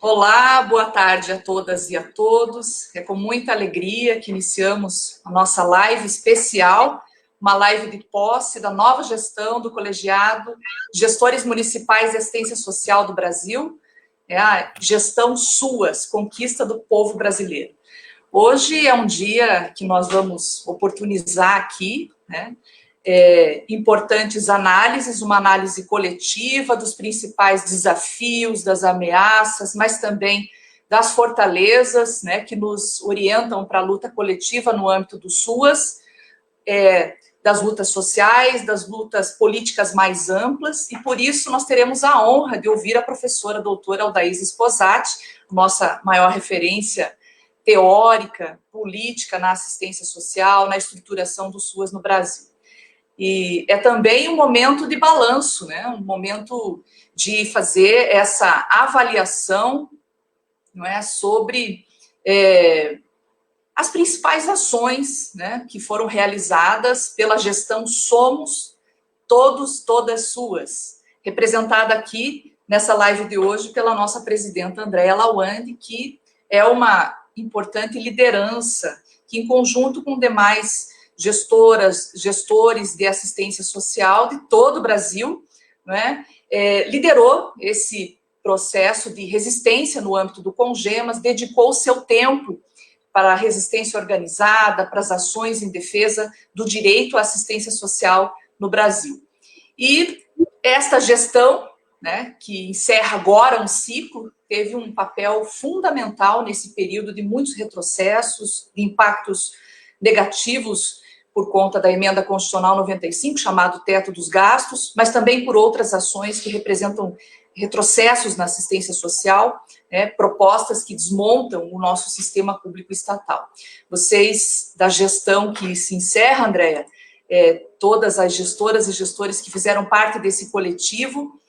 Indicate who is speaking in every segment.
Speaker 1: Olá, boa tarde a todas e a todos. É com muita alegria que iniciamos a nossa live especial, uma live de posse da nova gestão do Colegiado de Gestores Municipais de Assistência Social do Brasil, é a gestão SUAS, Conquista do Povo Brasileiro. Hoje é um dia que nós vamos oportunizar aqui, né, importantes análises, uma análise coletiva dos principais desafios, das ameaças, mas também das fortalezas, né, que nos orientam para a luta coletiva no âmbito do SUAS, das lutas sociais, das lutas políticas mais amplas, e por isso nós teremos a honra de ouvir a professora doutora Aldaísa Sposati, nossa maior referência teórica, política na assistência social, na estruturação do SUAS no Brasil. E é também um momento de balanço, né? Um momento de fazer essa avaliação, não é, sobre as principais ações, né, que foram realizadas pela gestão Somos Todos, Todas Suas, representada aqui nessa live de hoje pela nossa presidenta Andréa Lawande, que é uma importante liderança que, em conjunto com demais gestores de assistência social de todo o Brasil, né, liderou esse processo de resistência no âmbito do CONGEMAS, dedicou o seu tempo para a resistência organizada, para as ações em defesa do direito à assistência social no Brasil. E esta gestão, né, que encerra agora um ciclo, teve um papel fundamental nesse período de muitos retrocessos, de impactos negativos por conta da emenda constitucional 95, chamado teto dos gastos, mas também por outras ações que representam retrocessos na assistência social, né, propostas que desmontam o nosso sistema público estatal. Vocês, da gestão que se encerra, Andréa, todas as gestoras e gestores que fizeram parte desse coletivo,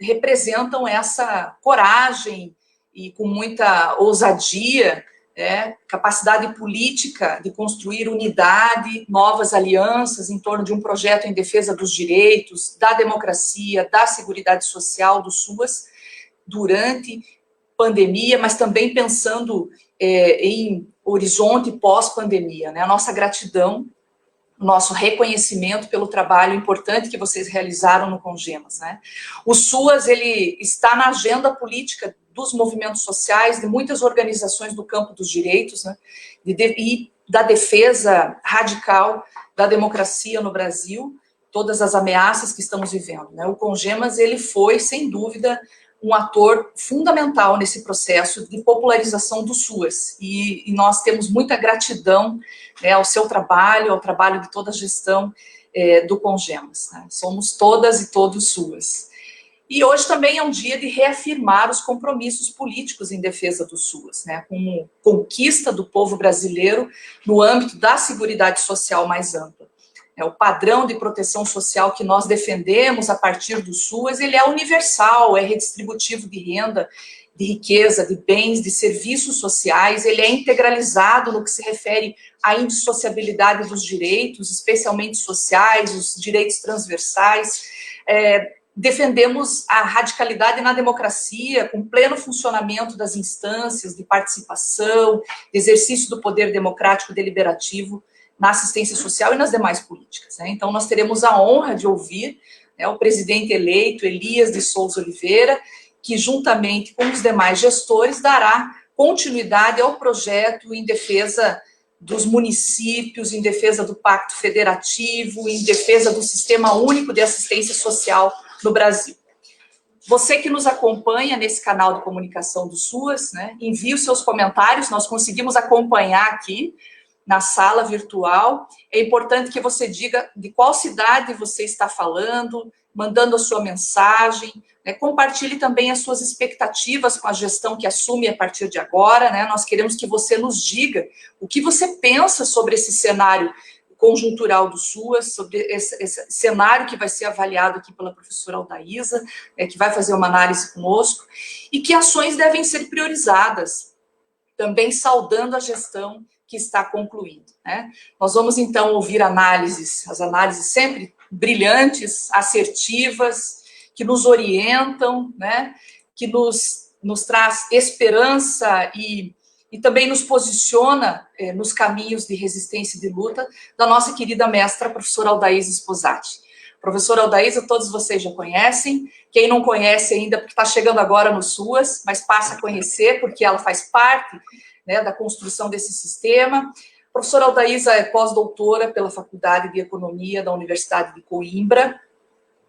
Speaker 1: representam essa coragem e com muita ousadia, capacidade política de construir unidade, novas alianças em torno de um projeto em defesa dos direitos, da democracia, da seguridade social do SUAS, durante pandemia, mas também pensando em horizonte pós-pandemia, né? A nossa gratidão, nosso reconhecimento pelo trabalho importante que vocês realizaram no CONGEMAS, né? O SUAS, ele está na agenda política dos movimentos sociais, de muitas organizações do campo dos direitos, né? E da defesa radical da democracia no Brasil, todas as ameaças que estamos vivendo, né? O CONGEMAS, ele foi, sem dúvida, um ator fundamental nesse processo de popularização do SUAS, e nós temos muita gratidão, né, ao seu trabalho, ao trabalho de toda a gestão do CONGEMAS, né? Somos todas e todos SUAS. E hoje também é um dia de reafirmar os compromissos políticos em defesa do SUAS, né, como conquista do povo brasileiro no âmbito da seguridade social mais ampla. O padrão de proteção social que nós defendemos a partir do SUAS, ele é universal, é redistributivo de renda, de riqueza, de bens, de serviços sociais, ele é integralizado no que se refere à indissociabilidade dos direitos, especialmente sociais, os direitos transversais. Defendemos a radicalidade na democracia, com pleno funcionamento das instâncias de participação, de exercício do poder democrático deliberativo na assistência social e nas demais políticas, né? Então, nós teremos a honra de ouvir, né, o presidente eleito, Elias de Souza Oliveira, que, juntamente com os demais gestores, dará continuidade ao projeto em defesa dos municípios, em defesa do Pacto Federativo, em defesa do Sistema Único de Assistência Social no Brasil. Você que nos acompanha nesse canal de comunicação do SUAS, né, envie os seus comentários, nós conseguimos acompanhar aqui na sala virtual. É importante que você diga de qual cidade você está falando, mandando a sua mensagem, né? Compartilhe também as suas expectativas com a gestão que assume a partir de agora, né? Nós queremos que você nos diga o que você pensa sobre esse cenário conjuntural do SUAS, sobre esse cenário que vai ser avaliado aqui pela professora Aldaísa, que vai fazer uma análise conosco, e que ações devem ser priorizadas, também saudando a gestão que está concluindo, né? Nós vamos, então, ouvir as análises sempre brilhantes, assertivas, que nos orientam, né? Que nos nos traz esperança e também nos posiciona nos caminhos de resistência e de luta, da nossa querida mestra, professora Aldaísa Sposati. Professora Aldaísa, todos vocês já conhecem, quem não conhece ainda, porque está chegando agora no SUAS, mas passa a conhecer, porque ela faz parte, né, da construção desse sistema. A professora Aldaísa é pós-doutora pela Faculdade de Economia da Universidade de Coimbra,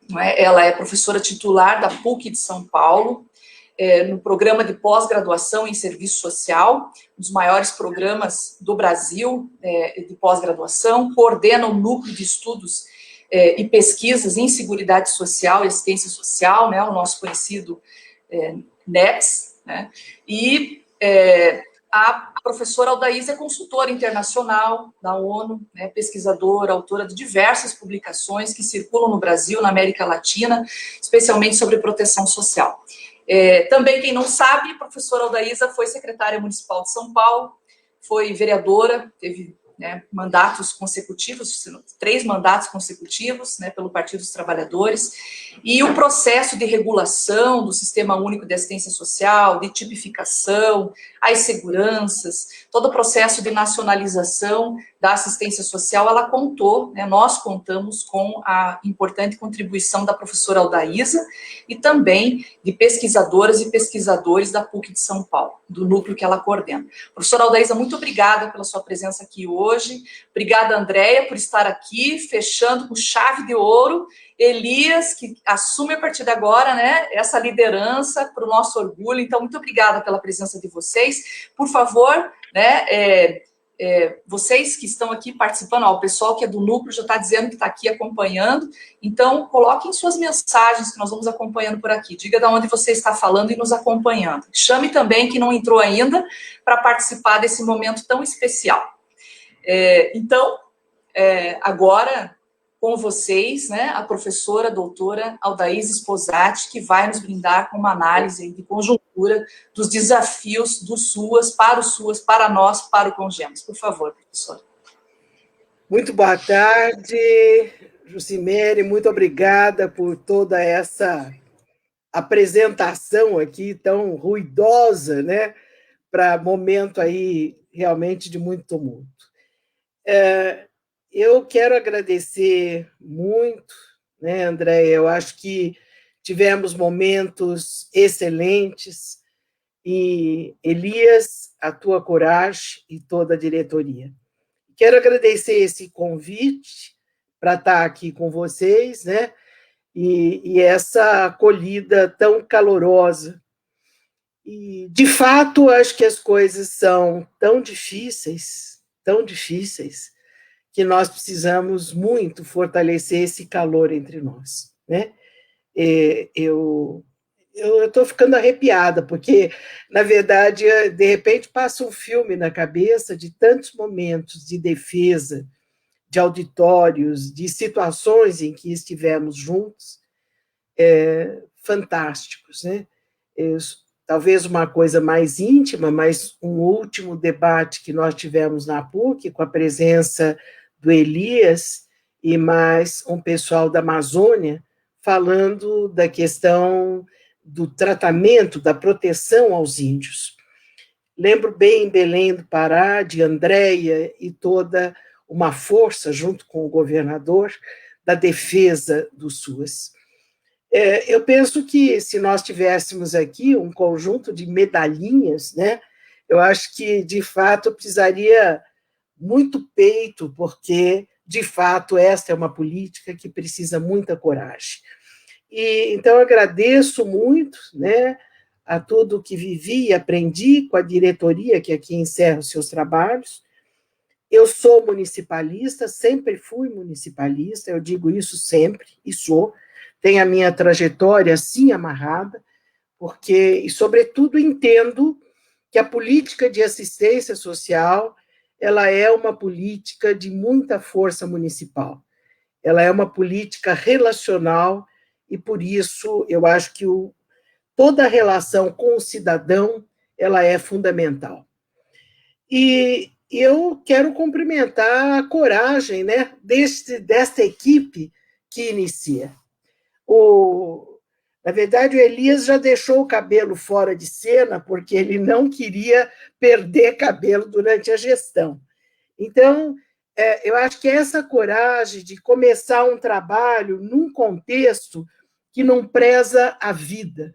Speaker 1: não é? Ela é professora titular da PUC de São Paulo, no programa de pós-graduação em serviço social, um dos maiores programas do Brasil de pós-graduação, coordena o núcleo de estudos e pesquisas em seguridade social e assistência social, né, o nosso conhecido NEPS, né, e a professora Aldaísa é consultora internacional da ONU, né, pesquisadora, autora de diversas publicações que circulam no Brasil, na América Latina, especialmente sobre proteção social. Também, quem não sabe, a professora Aldaísa foi secretária municipal de São Paulo, foi vereadora, teve, né, mandatos consecutivos, 3 mandatos consecutivos, né, pelo Partido dos Trabalhadores, e o processo de regulação do Sistema Único de Assistência Social, de tipificação, as seguranças, todo o processo de nacionalização da assistência social, ela contou, né, nós contamos com a importante contribuição da professora Aldaísa e também de pesquisadoras e pesquisadores da PUC de São Paulo, do núcleo que ela coordena. Professora Aldaísa, muito obrigada pela sua presença aqui hoje, obrigada, Andréia, por estar aqui, fechando com chave de ouro, Elias, que assume a partir de agora, né, essa liderança para o nosso orgulho, então, muito obrigada pela presença de vocês, por favor, né, vocês que estão aqui participando, ó, o pessoal que é do núcleo já está dizendo que está aqui acompanhando, então coloquem suas mensagens que nós vamos acompanhando por aqui, diga de onde você está falando e nos acompanhando, chame também quem não entrou ainda para participar desse momento tão especial. Então, agora com vocês, né, a professora doutora Aldaísa Sposati, que vai nos brindar com uma análise de conjuntura dos desafios do SUAS, para nós, para o Congemas. Por favor, professora.
Speaker 2: Muito boa tarde, Jucimere, muito obrigada por toda essa apresentação aqui tão ruidosa, né, para momento aí realmente de muito tumulto. Eu quero agradecer muito, né, Andréia, eu acho que tivemos momentos excelentes, e Elias, a tua coragem e toda a diretoria. Quero agradecer esse convite para estar aqui com vocês, né, e essa acolhida tão calorosa. E, de fato, acho que as coisas são tão difíceis, que nós precisamos muito fortalecer esse calor entre nós, né? Eu estou ficando arrepiada, porque, na verdade, de repente passa um filme na cabeça de tantos momentos de defesa, de auditórios, de situações em que estivemos juntos, fantásticos, né? Talvez uma coisa mais íntima, mas um último debate que nós tivemos na PUC, com a presença do Elias e mais um pessoal da Amazônia, falando da questão do tratamento, da proteção aos índios. Lembro bem em Belém do Pará, de Andréia e toda uma força, junto com o governador, da defesa do SUAS. Eu penso que, se nós tivéssemos aqui um conjunto de medalhinhas, né, eu acho que, de fato, precisaria muito peito, porque, de fato, esta é uma política que precisa muita coragem. Então, agradeço muito, né, a tudo que vivi e aprendi com a diretoria, que aqui encerra os seus trabalhos. Eu sou municipalista, sempre fui municipalista, eu digo isso sempre, e sou. Tenho a minha trajetória assim amarrada, porque, e sobretudo, entendo que a política de assistência social, ela é uma política de muita força municipal. Ela é uma política relacional, e, por isso, eu acho que toda a relação com o cidadão, ela é fundamental. E eu quero cumprimentar a coragem, né, desta equipe que inicia. Na verdade, o Elias já deixou o cabelo fora de cena, porque ele não queria perder cabelo durante a gestão. Então, eu acho que essa coragem de começar um trabalho num contexto que não preza a vida,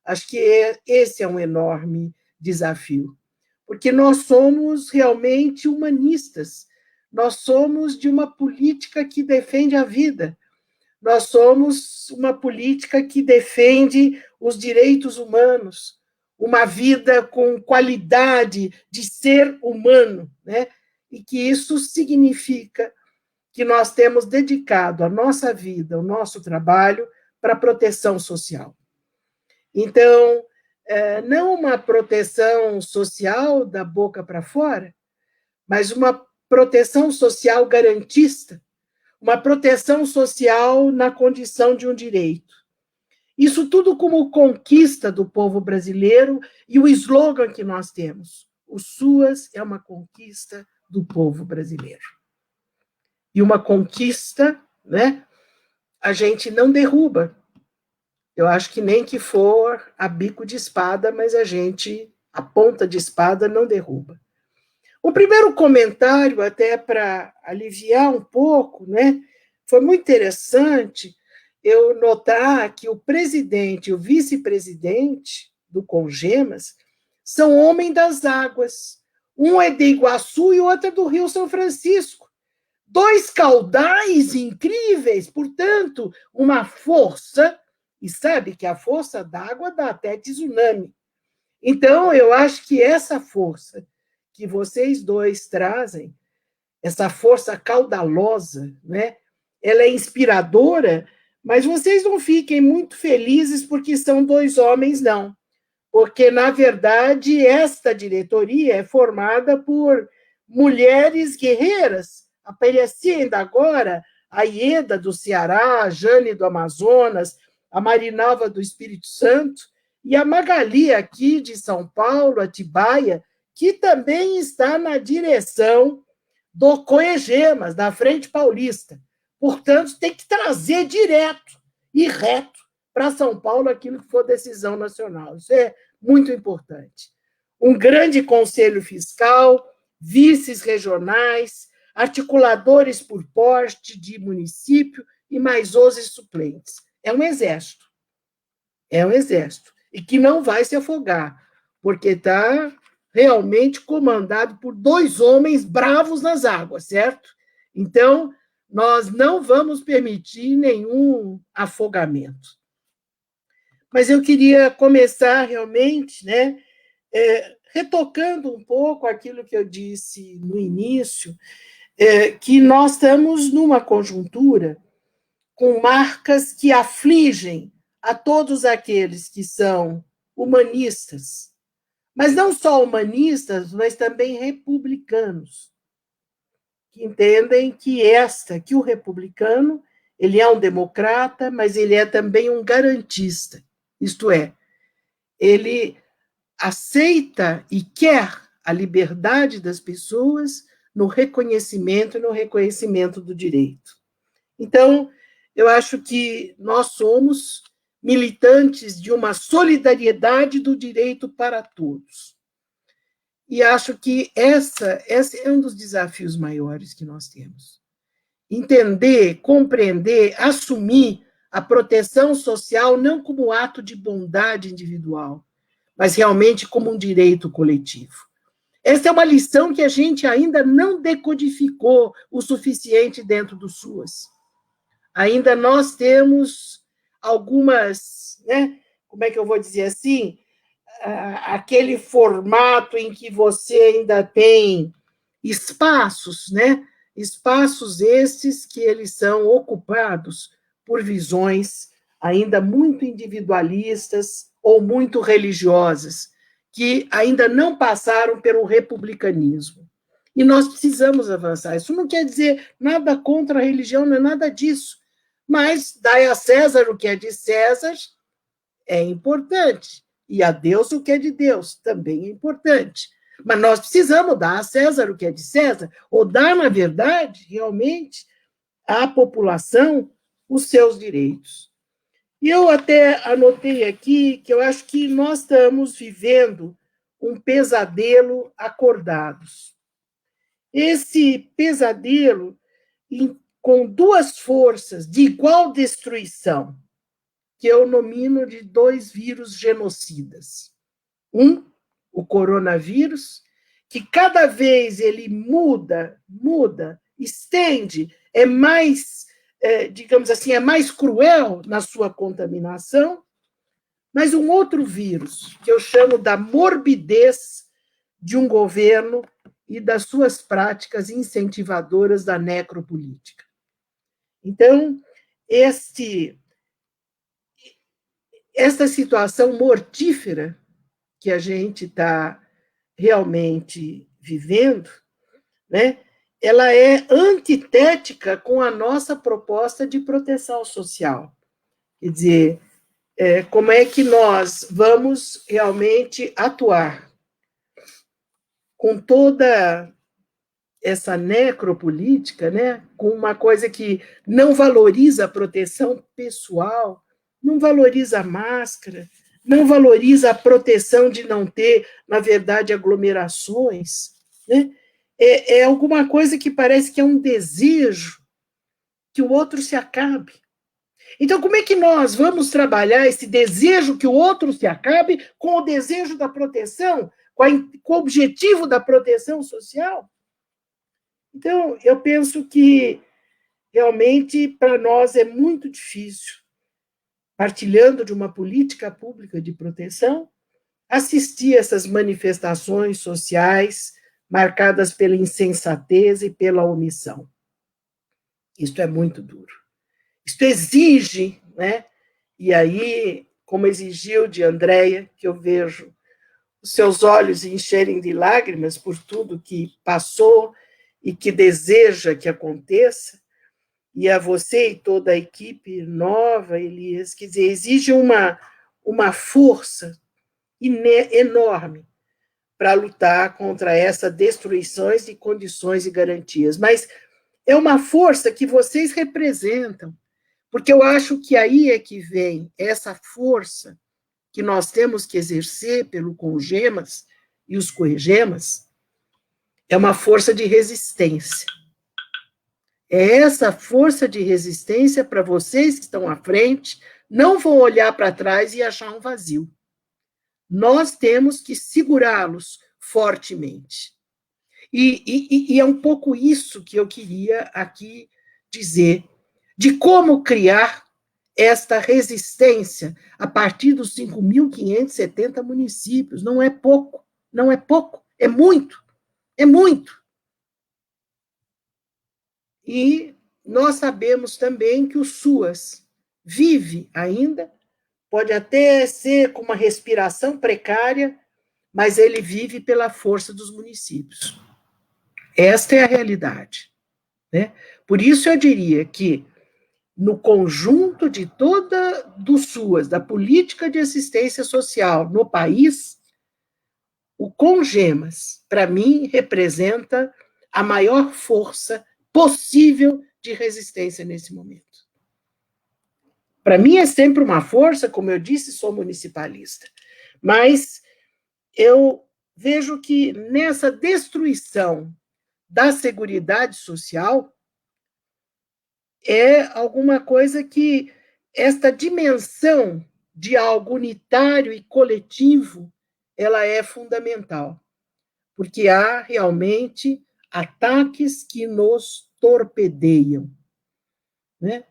Speaker 2: acho que esse é um enorme desafio, porque nós somos realmente humanistas, nós somos de uma política que defende a vida, nós somos uma política que defende os direitos humanos, uma vida com qualidade de ser humano, né? E que isso significa que nós temos dedicado a nossa vida, o nosso trabalho para a proteção social. Então, não uma proteção social da boca para fora, mas uma proteção social garantista, uma proteção social na condição de um direito. Isso tudo como conquista do povo brasileiro e o slogan que nós temos, o SUAS é uma conquista do povo brasileiro. E uma conquista, né, a gente não derruba. Eu acho que nem que for a bico de espada, mas a ponta de espada não derruba. O primeiro comentário, até para aliviar um pouco, né, foi muito interessante eu notar que o presidente e o vice-presidente do Congemas são homens das águas. Um é de Iguaçu e o outro é do Rio São Francisco. Dois caudais incríveis, portanto, uma força, e sabe que a força d'água dá até tsunami. Então, eu acho que essa força que vocês dois trazem, essa força caudalosa, né? Ela é inspiradora, mas vocês não fiquem muito felizes porque são dois homens, não. Porque, na verdade, esta diretoria é formada por mulheres guerreiras. Aparecia ainda agora a Ieda do Ceará, a Jane do Amazonas, a Marinalva do Espírito Santo, e a Magali aqui de São Paulo, Atibaia, que também está na direção do Coegemas, da Frente Paulista. Portanto, tem que trazer direto e reto para São Paulo aquilo que for decisão nacional. Isso é muito importante. Um grande conselho fiscal, vices regionais, articuladores por porte de município e mais 11 suplentes. É um exército. É um exército. E que não vai se afogar, porque está realmente comandado por dois homens bravos nas águas, certo? Então, nós não vamos permitir nenhum afogamento. Mas eu queria começar realmente, né, retocando um pouco aquilo que eu disse no início, que nós estamos numa conjuntura com marcas que afligem a todos aqueles que são humanistas, mas não só humanistas, mas também republicanos, que entendem que o republicano, ele é um democrata, mas ele é também um garantista, isto é, ele aceita e quer a liberdade das pessoas no reconhecimento e no reconhecimento do direito. Então, eu acho que nós somos militantes de uma solidariedade do direito para todos. E acho que esse é um dos desafios maiores que nós temos. Entender, compreender, assumir a proteção social não como ato de bondade individual, mas realmente como um direito coletivo. Essa é uma lição que a gente ainda não decodificou o suficiente dentro do SUAS. Ainda nós temos algumas, né, como é que eu vou dizer assim, aquele formato em que você ainda tem espaços, né? Espaços esses que eles são ocupados por visões ainda muito individualistas ou muito religiosas, que ainda não passaram pelo republicanismo. E nós precisamos avançar. Isso não quer dizer nada contra a religião, não é nada disso. Mas dai a César o que é de César, é importante. E a Deus o que é de Deus, também é importante. Mas nós precisamos dar a César o que é de César, ou dar, na verdade, realmente, à população os seus direitos. E eu até anotei aqui que eu acho que nós estamos vivendo um pesadelo acordados. Esse pesadelo com duas forças de igual destruição, que eu nomino de dois vírus genocidas. Um, o coronavírus, que cada vez ele muda, estende, é mais, digamos assim, é mais cruel na sua contaminação, mas um outro vírus, que eu chamo da morbidez de um governo e das suas práticas incentivadoras da necropolítica. Então, esta situação mortífera que a gente está realmente vivendo, né, ela é antitética com a nossa proposta de proteção social. Quer dizer, como é que nós vamos realmente atuar com toda essa necropolítica, né, com uma coisa que não valoriza a proteção pessoal, não valoriza a máscara, não valoriza a proteção de não ter, na verdade, aglomerações, né? É alguma coisa que parece que é um desejo que o outro se acabe. Então, como é que nós vamos trabalhar esse desejo que o outro se acabe com o desejo da proteção, com o objetivo da proteção social? Então, eu penso que realmente para nós é muito difícil, partilhando de uma política pública de proteção, assistir essas manifestações sociais marcadas pela insensatez e pela omissão. Isto é muito duro. Isto exige, né? E aí, como exigiu de Andréia, que eu vejo os seus olhos encherem de lágrimas por tudo que passou e que deseja que aconteça, e a você e toda a equipe nova, Elias, quer dizer, exige uma força enorme para lutar contra essa destruições de condições e garantias. Mas é uma força que vocês representam, porque eu acho que aí é que vem essa força que nós temos que exercer pelo Congemas e os Coegemas, é uma força de resistência. É essa força de resistência para vocês que estão à frente, não vão olhar para trás e achar um vazio. Nós temos que segurá-los fortemente. E é um pouco isso que eu queria aqui dizer, de como criar esta resistência a partir dos 5.570 municípios. Não é pouco, não é pouco, é muito, é muito. E nós sabemos também que o SUAS vive ainda, pode até ser com uma respiração precária, mas ele vive pela força dos municípios. Esta é a realidade, né? Por isso eu diria que no conjunto de toda do SUAS, da política de assistência social no país, o Congemas, para mim, representa a maior força possível de resistência nesse momento. Para mim é sempre uma força, como eu disse, sou municipalista, mas eu vejo que nessa destruição da seguridade social é alguma coisa que esta dimensão de algo unitário e coletivo, ela é fundamental, porque há realmente ataques que nos torpedeiam, né?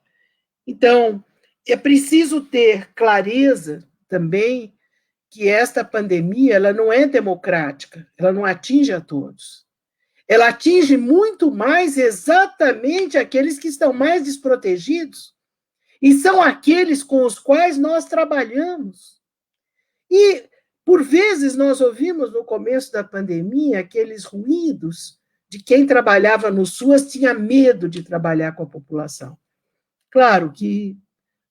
Speaker 2: Então, é preciso ter clareza também que esta pandemia ela não é democrática, ela não atinge a todos. Ela atinge muito mais exatamente aqueles que estão mais desprotegidos e são aqueles com os quais nós trabalhamos. E, por vezes, nós ouvimos no começo da pandemia aqueles ruídos de quem trabalhava no SUAS tinha medo de trabalhar com a população. Claro que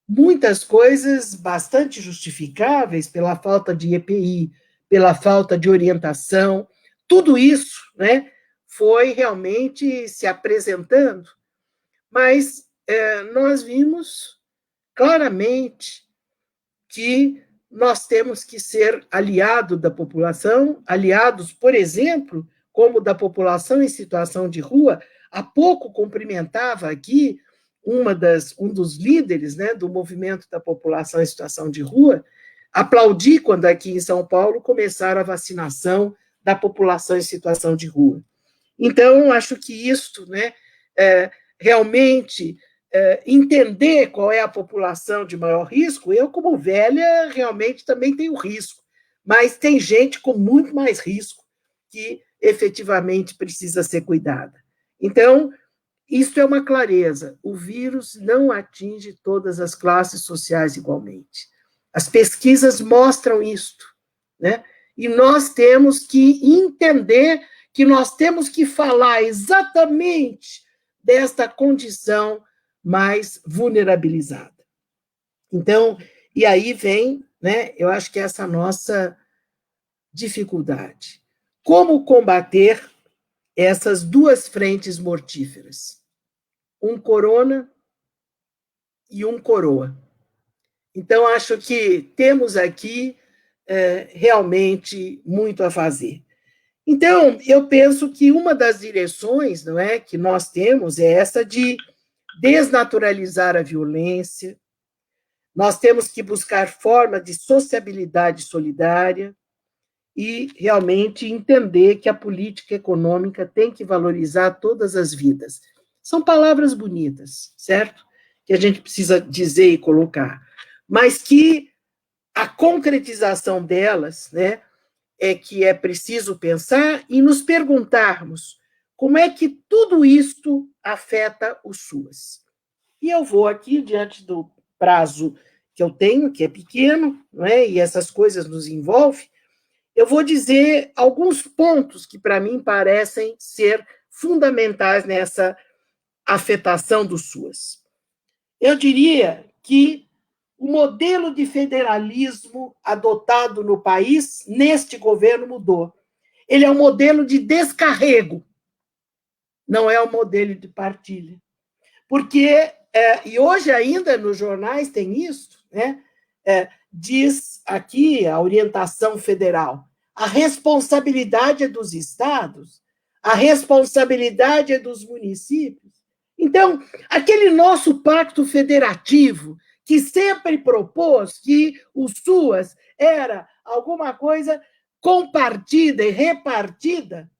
Speaker 2: muitas coisas bastante justificáveis pela falta de EPI, pela falta de orientação, tudo isso, né, foi realmente se apresentando, mas nós vimos claramente que nós temos que ser aliado da população, aliados, por exemplo, como da população em situação de rua. Há pouco cumprimentava aqui um dos líderes, né, do movimento da população em situação de rua, aplaudi quando aqui em São Paulo começaram a vacinação da população em situação de rua. Então, acho que isso, né, realmente entender qual é a população de maior risco. Eu, como velha, realmente também tenho risco, mas tem gente com muito mais risco que efetivamente precisa ser cuidada. Então, isso é uma clareza: o vírus não atinge todas as classes sociais igualmente. As pesquisas mostram isto, né? E nós temos que entender que nós temos que falar exatamente desta condição mais vulnerabilizada. Então, e aí vem, né, eu acho que essa nossa dificuldade. Como combater essas duas frentes mortíferas? Um corona e um coroa. Então, acho que temos aqui realmente muito a fazer. Então, eu penso que uma das direções, não é, que nós temos é essa de desnaturalizar a violência. Nós temos que buscar formas de sociabilidade solidária e realmente entender que a política econômica tem que valorizar todas as vidas. São palavras bonitas, certo? Que a gente precisa dizer e colocar, mas que a concretização delas, né, é que é preciso pensar e nos perguntarmos como é que tudo isto afeta o SUAS. E eu vou aqui, diante do prazo que eu tenho, que é pequeno, não é? E essas coisas nos envolvem, eu vou dizer alguns pontos que, para mim, parecem ser fundamentais nessa afetação do SUAS. Eu diria que o modelo de federalismo adotado no país, neste governo, mudou. Ele é um modelo de descarrego, não é um modelo de partilha. Porque, e hoje ainda nos jornais tem isso, né? Diz aqui a orientação federal: a responsabilidade é dos estados, a responsabilidade é dos municípios. Então, aquele nosso pacto federativo, que sempre propôs que o SUAS era alguma coisa compartida e repartida,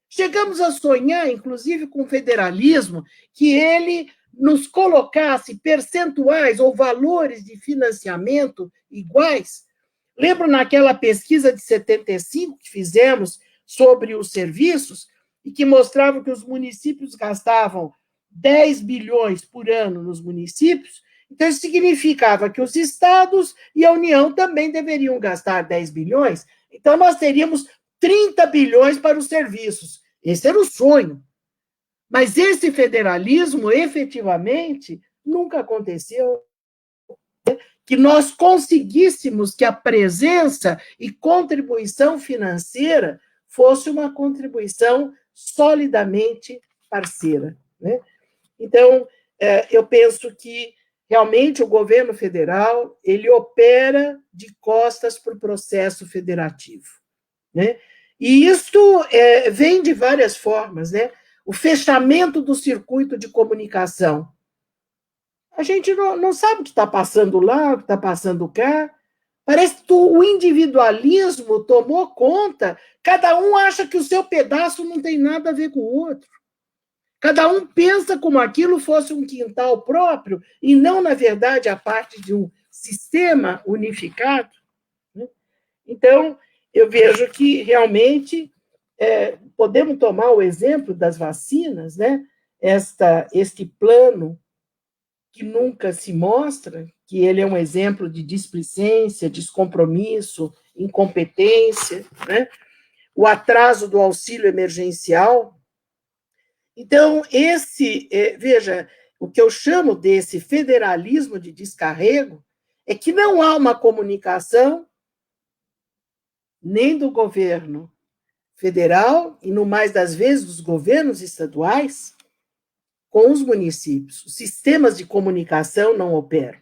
Speaker 2: chegamos a sonhar, inclusive com o federalismo, que ele nos colocasse percentuais ou valores de financiamento iguais. Lembro naquela pesquisa de 75 que fizemos sobre os serviços e que mostrava que os municípios gastavam 10 bilhões por ano nos municípios. Então, isso significava que os estados e a União também deveriam gastar 10 bilhões. Então, nós teríamos 30 bilhões para os serviços. Esse era o sonho. Mas esse federalismo, efetivamente, nunca aconteceu. Que nós conseguíssemos que a presença e contribuição financeira fosse uma contribuição solidamente parceira, né? Então, eu penso que realmente o governo federal ele opera de costas para o processo federativo, né? E isto vem de várias formas, né? O fechamento do circuito de comunicação. A gente não sabe o que está passando lá, o que está passando cá. Parece que o individualismo tomou conta. Cada um acha que o seu pedaço não tem nada a ver com o outro. Cada um pensa como aquilo fosse um quintal próprio e não, na verdade, a parte de um sistema unificado. Então, eu vejo que realmente podemos tomar o exemplo das vacinas, né? Este plano que nunca se mostra, que ele é um exemplo de displicência, descompromisso, incompetência, né? O atraso do auxílio emergencial. Então, veja, o que eu chamo desse federalismo de descarrego é que não há uma comunicação nem do governo federal, e no mais das vezes dos governos estaduais, com os municípios. Os sistemas de comunicação não operam.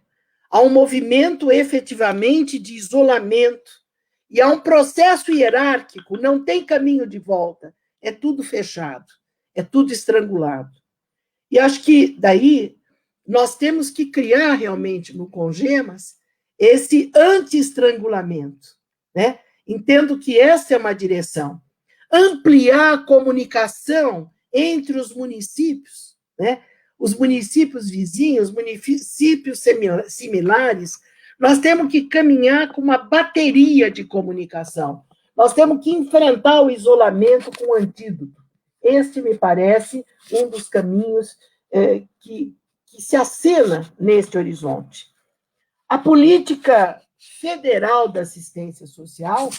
Speaker 2: há um movimento efetivamente de isolamento, e há um processo hierárquico, não tem caminho de volta, é tudo fechado, é tudo estrangulado. E acho que daí nós temos que criar realmente no Congemas esse anti-estrangulamento, né? Entendo que essa é uma direção. Ampliar a comunicação entre os municípios, né? Os municípios vizinhos, municípios similares, nós temos que caminhar com uma bateria de comunicação. Nós temos que enfrentar o isolamento com o antídoto. Este me parece um dos caminhos que se acena neste horizonte. A política federal da assistência social,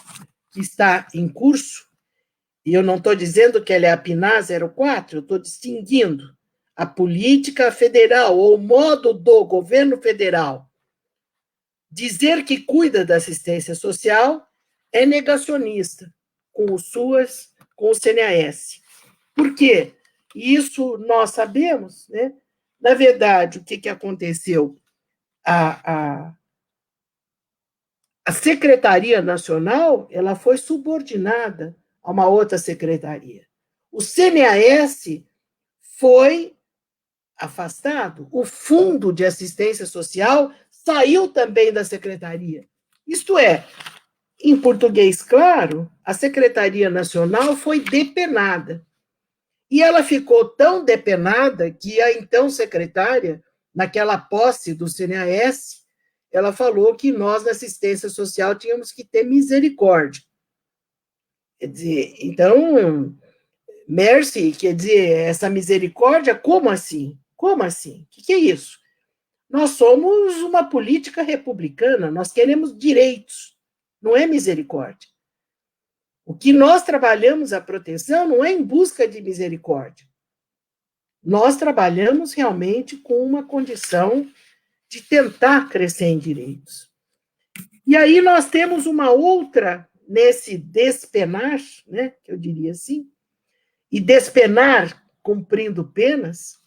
Speaker 2: que está em curso, e eu não estou dizendo que ela é a PNAD 04, eu estou distinguindo a política federal, ou o modo do governo federal dizer que cuida da assistência social é negacionista, com o SUAS, com o CNAS. Por quê? Isso nós sabemos, né? Na verdade, o que aconteceu? A Secretaria Nacional ela foi subordinada a uma outra secretaria. O CNAS foi afastado, o Fundo de Assistência Social saiu também da secretaria. Isto é, em português claro, a Secretaria Nacional foi depenada. E ela ficou tão depenada que a então secretária, naquela posse do CNAS, ela falou que nós, na assistência social, tínhamos que ter misericórdia. Quer dizer, então, mercy, quer dizer, essa misericórdia, como assim? Como assim? O que é isso? Nós somos uma política republicana, nós queremos direitos, não é misericórdia. O que nós trabalhamos a proteção não é em busca de misericórdia. Nós trabalhamos realmente com uma condição de tentar crescer em direitos. E aí nós temos uma outra, nesse despenar, né, que eu diria assim, e despenar cumprindo penas.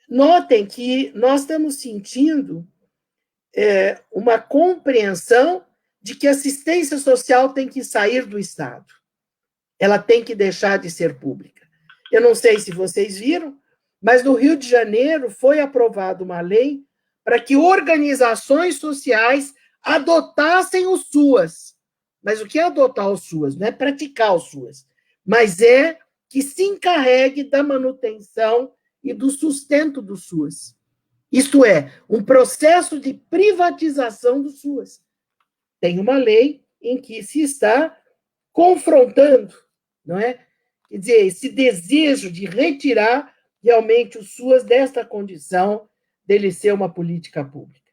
Speaker 2: Notem que nós estamos sentindo uma compreensão de que a assistência social tem que sair do Estado. Ela tem que deixar de ser pública. Eu não sei se vocês viram, mas no Rio de Janeiro foi aprovada uma lei para que organizações sociais adotassem o SUAS. Mas o que é adotar o SUAS? Não é praticar o SUAS, mas é que se encarregue da manutenção e do sustento do SUAS. Isto é, um processo de privatização do SUAS. Tem uma lei em que se está confrontando, não é? Quer dizer, esse desejo de retirar realmente o SUAS desta condição dele ser uma política pública.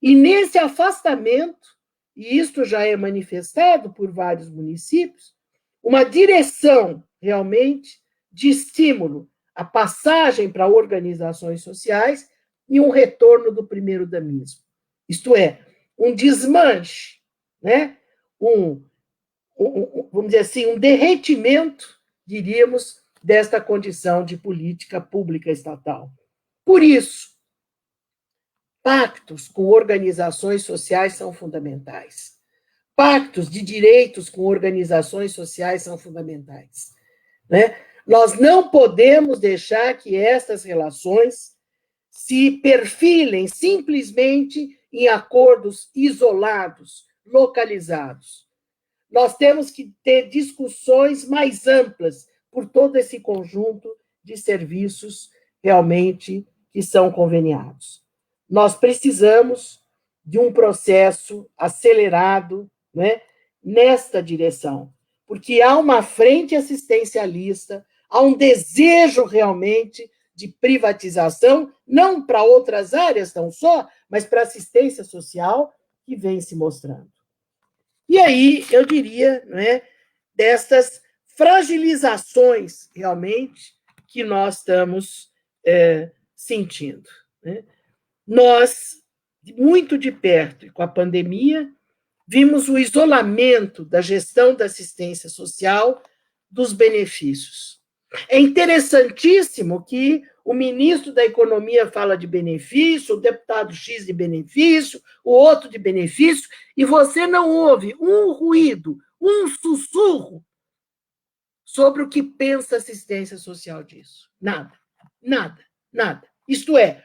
Speaker 2: E nesse afastamento, e isto já é manifestado por vários municípios, uma direção realmente de estímulo à passagem para organizações sociais e um retorno do primeiro-damismo. Isto é, um desmanche, né? Vamos dizer assim, um derretimento, diríamos, desta condição de política pública estatal. Por isso, pactos com organizações sociais são fundamentais. Pactos de direitos com organizações sociais são fundamentais, né? Nós não podemos deixar que estas relações se perfilem simplesmente em acordos isolados, localizados. Nós temos que ter discussões mais amplas por todo esse conjunto de serviços realmente que são conveniados. Nós precisamos de um processo acelerado, né, nesta direção, porque há uma frente assistencialista, há um desejo realmente de privatização, não para outras áreas tão só, mas para assistência social, que vem se mostrando. E aí, eu diria, né, destas fragilizações, realmente, que nós estamos sentindo. Né? Nós, muito de perto, e com a pandemia, vimos o isolamento da gestão da assistência social dos benefícios. É interessantíssimo que o ministro da Economia fala de benefício, o deputado X de benefício, o outro de benefício, e você não ouve um ruído, um sussurro sobre o que pensa a assistência social disso. Nada, nada, nada. Isto é,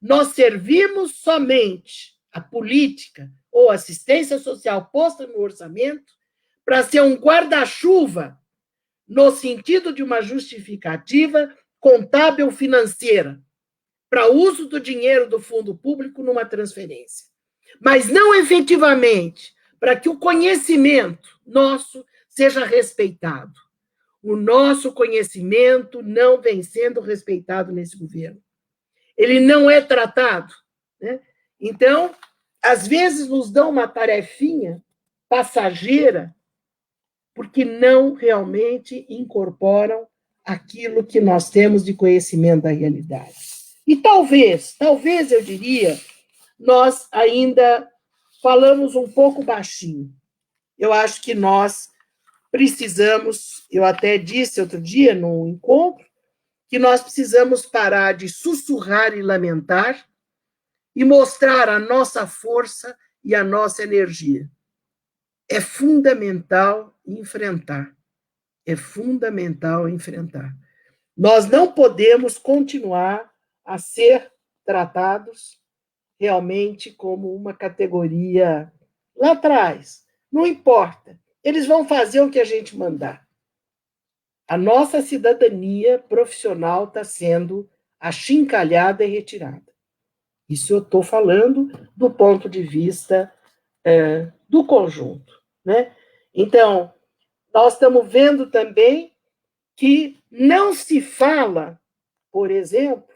Speaker 2: nós servimos somente a política ou assistência social posta no orçamento para ser um guarda-chuva no sentido de uma justificativa contábil financeira para uso do dinheiro do fundo público numa transferência. Mas não efetivamente para que o conhecimento nosso seja respeitado. O nosso conhecimento não vem sendo respeitado nesse governo. Ele não é tratado, né? Então, às vezes nos dão uma tarefinha passageira porque não realmente incorporam aquilo que nós temos de conhecimento da realidade. E talvez eu diria, nós ainda falamos um pouco baixinho. Eu acho que nós precisamos, eu até disse outro dia num encontro, que nós precisamos parar de sussurrar e lamentar e mostrar a nossa força e a nossa energia. É fundamental enfrentar. É fundamental enfrentar. Nós não podemos continuar a ser tratados realmente como uma categoria lá atrás. Não importa. Eles vão fazer o que a gente mandar. A nossa cidadania profissional está sendo achincalhada e retirada. Isso eu estou falando do ponto de vista do conjunto, né? Então, nós estamos vendo também que não se fala, por exemplo,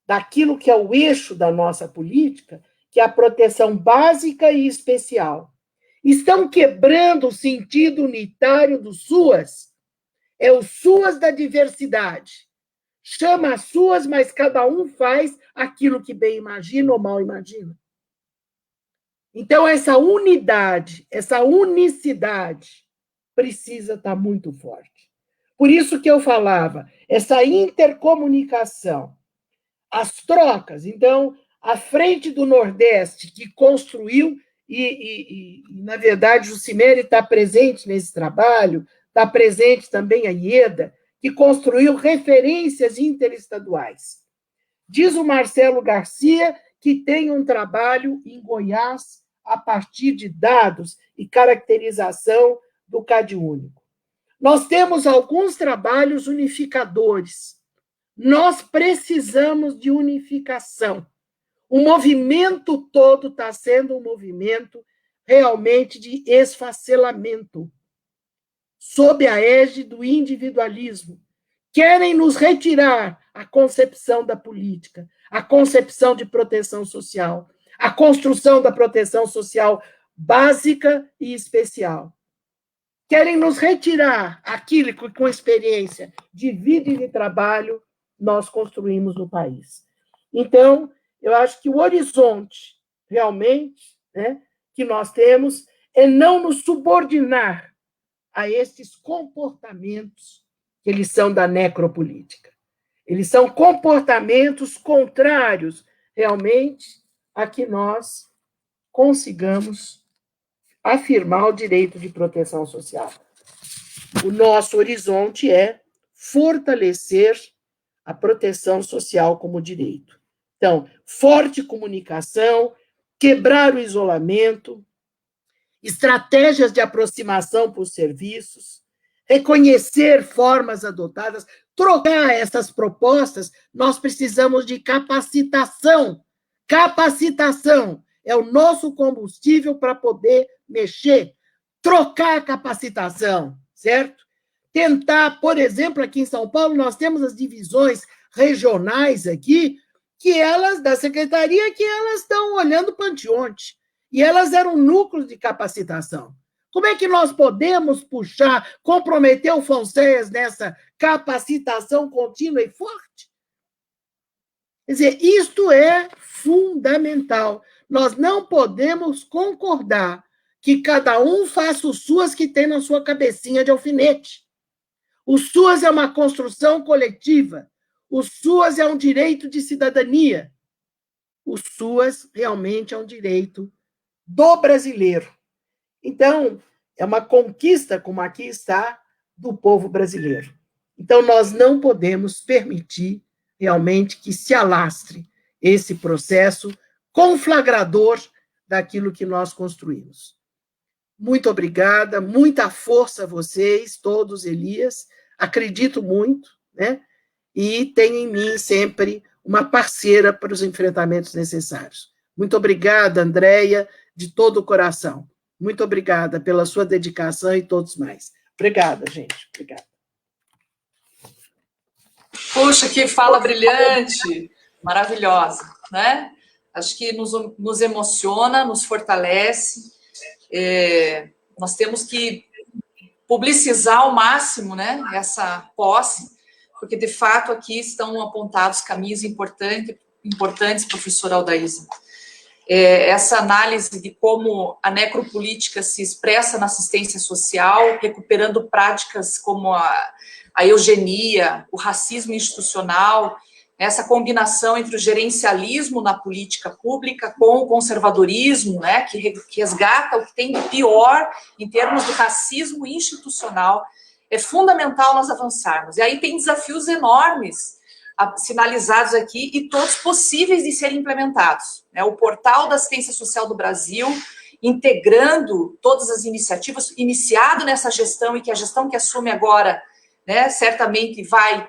Speaker 2: daquilo que é o eixo da nossa política, que é a proteção básica e especial. Estão quebrando o sentido unitário do SUAS. É o SUAS da diversidade. Chama as suas, mas cada um faz aquilo que bem imagina ou mal imagina. Então, essa unidade, essa unicidade precisa estar muito forte. Por isso que eu falava, essa intercomunicação, as trocas. Então, a Frente do Nordeste, que construiu, na verdade, o Cimeri está presente nesse trabalho, está presente também a IEDA, que construiu referências interestaduais. Diz o Marcelo Garcia que tem um trabalho em Goiás a partir de dados e caracterização do CadÚnico. Nós temos alguns trabalhos unificadores. Nós precisamos de unificação. O movimento todo está sendo um movimento realmente de esfacelamento, sob a égide do individualismo. Querem nos retirar a concepção da política, a concepção de proteção social, a construção da proteção social básica e especial. Querem nos retirar aquilo que, com experiência de vida e de trabalho, nós construímos no país. Então, eu acho que o horizonte, realmente, né, que nós temos é não nos subordinar a esses comportamentos que eles são da necropolítica. Eles são comportamentos contrários, realmente, a que nós consigamos afirmar o direito de proteção social. O nosso horizonte é fortalecer a proteção social como direito. Então, forte comunicação, quebrar o isolamento, estratégias de aproximação por serviços, reconhecer formas adotadas, trocar essas propostas. Nós precisamos de capacitação. Capacitação é o nosso combustível para poder mexer, trocar a capacitação, certo? Tentar, por exemplo, aqui em São Paulo, nós temos as divisões regionais aqui, que elas, da secretaria, que elas estão olhando para anteontem. E elas eram núcleos de capacitação. Como é que nós podemos puxar, comprometer o Fonseca nessa capacitação contínua e forte? Quer dizer, isto é fundamental. Nós não podemos concordar que cada um faça o SUAS que tem na sua cabecinha de alfinete. O SUAS é uma construção coletiva. O SUAS é um direito de cidadania. O SUAS realmente é um direito do brasileiro. Então, é uma conquista, como aqui está, do povo brasileiro. Então, nós não podemos permitir realmente que se alastre esse processo conflagrador daquilo que nós construímos. Muito obrigada, muita força a vocês, todos, Elias. Acredito muito, né? E tenho em mim sempre uma parceira para os enfrentamentos necessários. Muito obrigada, Andréia, de todo o coração. Muito obrigada pela sua dedicação e todos mais. Obrigada, gente. Obrigada.
Speaker 1: Puxa, que fala brilhante, maravilhosa, né? Acho que nos emociona, nos fortalece. Nós temos que publicizar ao máximo, né, essa posse, porque, de fato, aqui estão apontados caminhos importantes, professora Aldaísa. Essa análise de como a necropolítica se expressa na assistência social, recuperando práticas como a eugenia, o racismo institucional, essa combinação entre o gerencialismo na política pública com o conservadorismo, né, que resgata o que tem de pior em termos de racismo institucional, é fundamental nós avançarmos. E aí tem desafios enormes sinalizados aqui e todos possíveis de serem implementados. O portal da assistência social do Brasil, integrando todas as iniciativas, iniciado nessa gestão e que a gestão que assume agora, né, certamente vai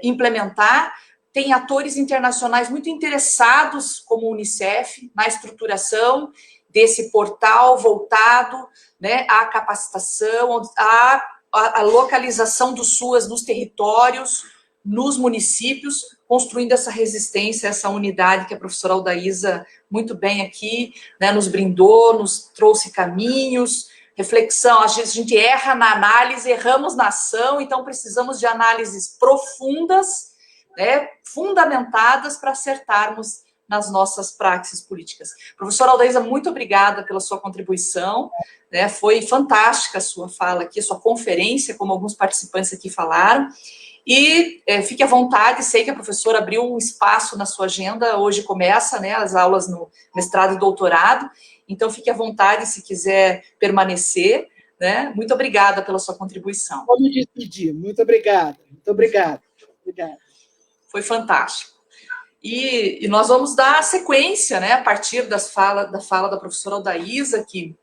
Speaker 1: implementar. Tem atores internacionais muito interessados, como o Unicef, na estruturação desse portal voltado, né, à capacitação, à localização do SUAS nos territórios, nos municípios, construindo essa resistência, essa unidade que a professora Aldaísa muito bem aqui, né, nos brindou, nos trouxe caminhos, reflexão. A gente erra na análise, erramos na ação, então precisamos de análises profundas, né, fundamentadas para acertarmos nas nossas praxis políticas. Professora Aldaísa, muito obrigada pela sua contribuição, né, foi fantástica a sua fala aqui, a sua conferência, como alguns participantes aqui falaram. E fique à vontade, sei que a professora abriu um espaço na sua agenda, hoje começa, né, as aulas no mestrado e doutorado, então fique à vontade se quiser permanecer, né, muito obrigada pela sua contribuição.
Speaker 2: Vou me despedir, muito obrigada, muito obrigada.
Speaker 1: Foi fantástico. E nós vamos dar sequência, né, a partir da fala da professora Aldaísa, que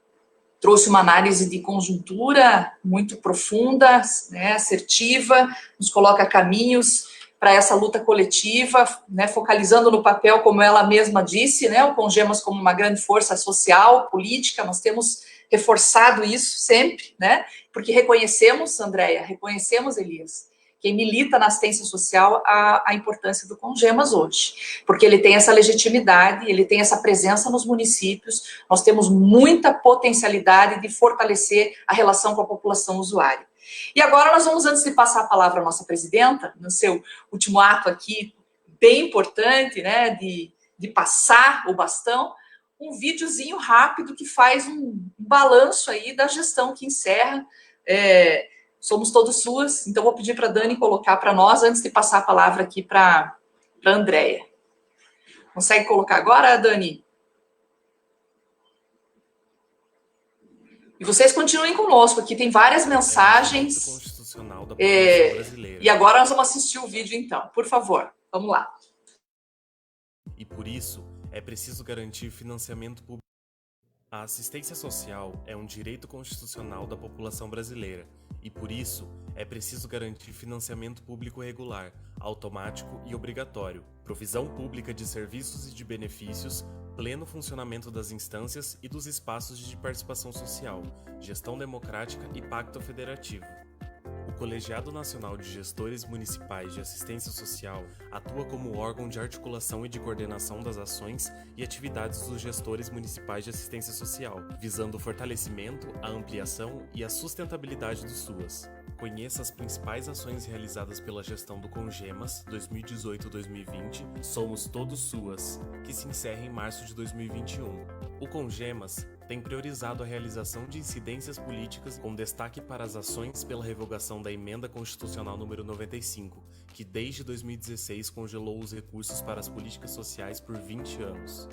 Speaker 1: trouxe uma análise de conjuntura muito profunda, né, assertiva, nos coloca caminhos para essa luta coletiva, né, focalizando no papel, como ela mesma disse, né, o CONGEMAS como uma grande força social, política, nós temos reforçado isso sempre, né, porque reconhecemos, Andréia, reconhecemos, Elias, quem milita na assistência social, a importância do CONGEMAS hoje, porque ele tem essa legitimidade, ele tem essa presença nos municípios, nós temos muita potencialidade de fortalecer a relação com a população usuária. E agora nós vamos, antes de passar a palavra à nossa presidenta, no seu último ato aqui, bem importante, né, de passar o bastão, um videozinho rápido que faz um balanço aí da gestão que encerra, somos todos suas, então vou pedir para a Dani colocar para nós, antes de passar a palavra aqui para a Andréia. Consegue colocar agora, Dani? E vocês continuem conosco, aqui tem várias mensagens. E agora nós vamos assistir o vídeo, então. Por favor, vamos lá.
Speaker 3: E por isso, é preciso garantir financiamento público. A assistência social é um direito constitucional da população brasileira e, por isso, é preciso garantir financiamento público regular, automático e obrigatório, provisão pública de serviços e de benefícios, pleno funcionamento das instâncias e dos espaços de participação social, gestão democrática e pacto federativo. O Colegiado Nacional de Gestores Municipais de Assistência Social atua como órgão de articulação e de coordenação das ações e atividades dos gestores municipais de assistência social, visando o fortalecimento, a ampliação e a sustentabilidade dos SUAS. Conheça as principais ações realizadas pela gestão do CONGEMAS 2018-2020, Somos Todos SUAS, que se encerra em março de 2021. O CONGEMAS tem priorizado a realização de incidências políticas com destaque para as ações pela revogação da Emenda Constitucional número 95, que desde 2016 congelou os recursos para as políticas sociais por 20 anos.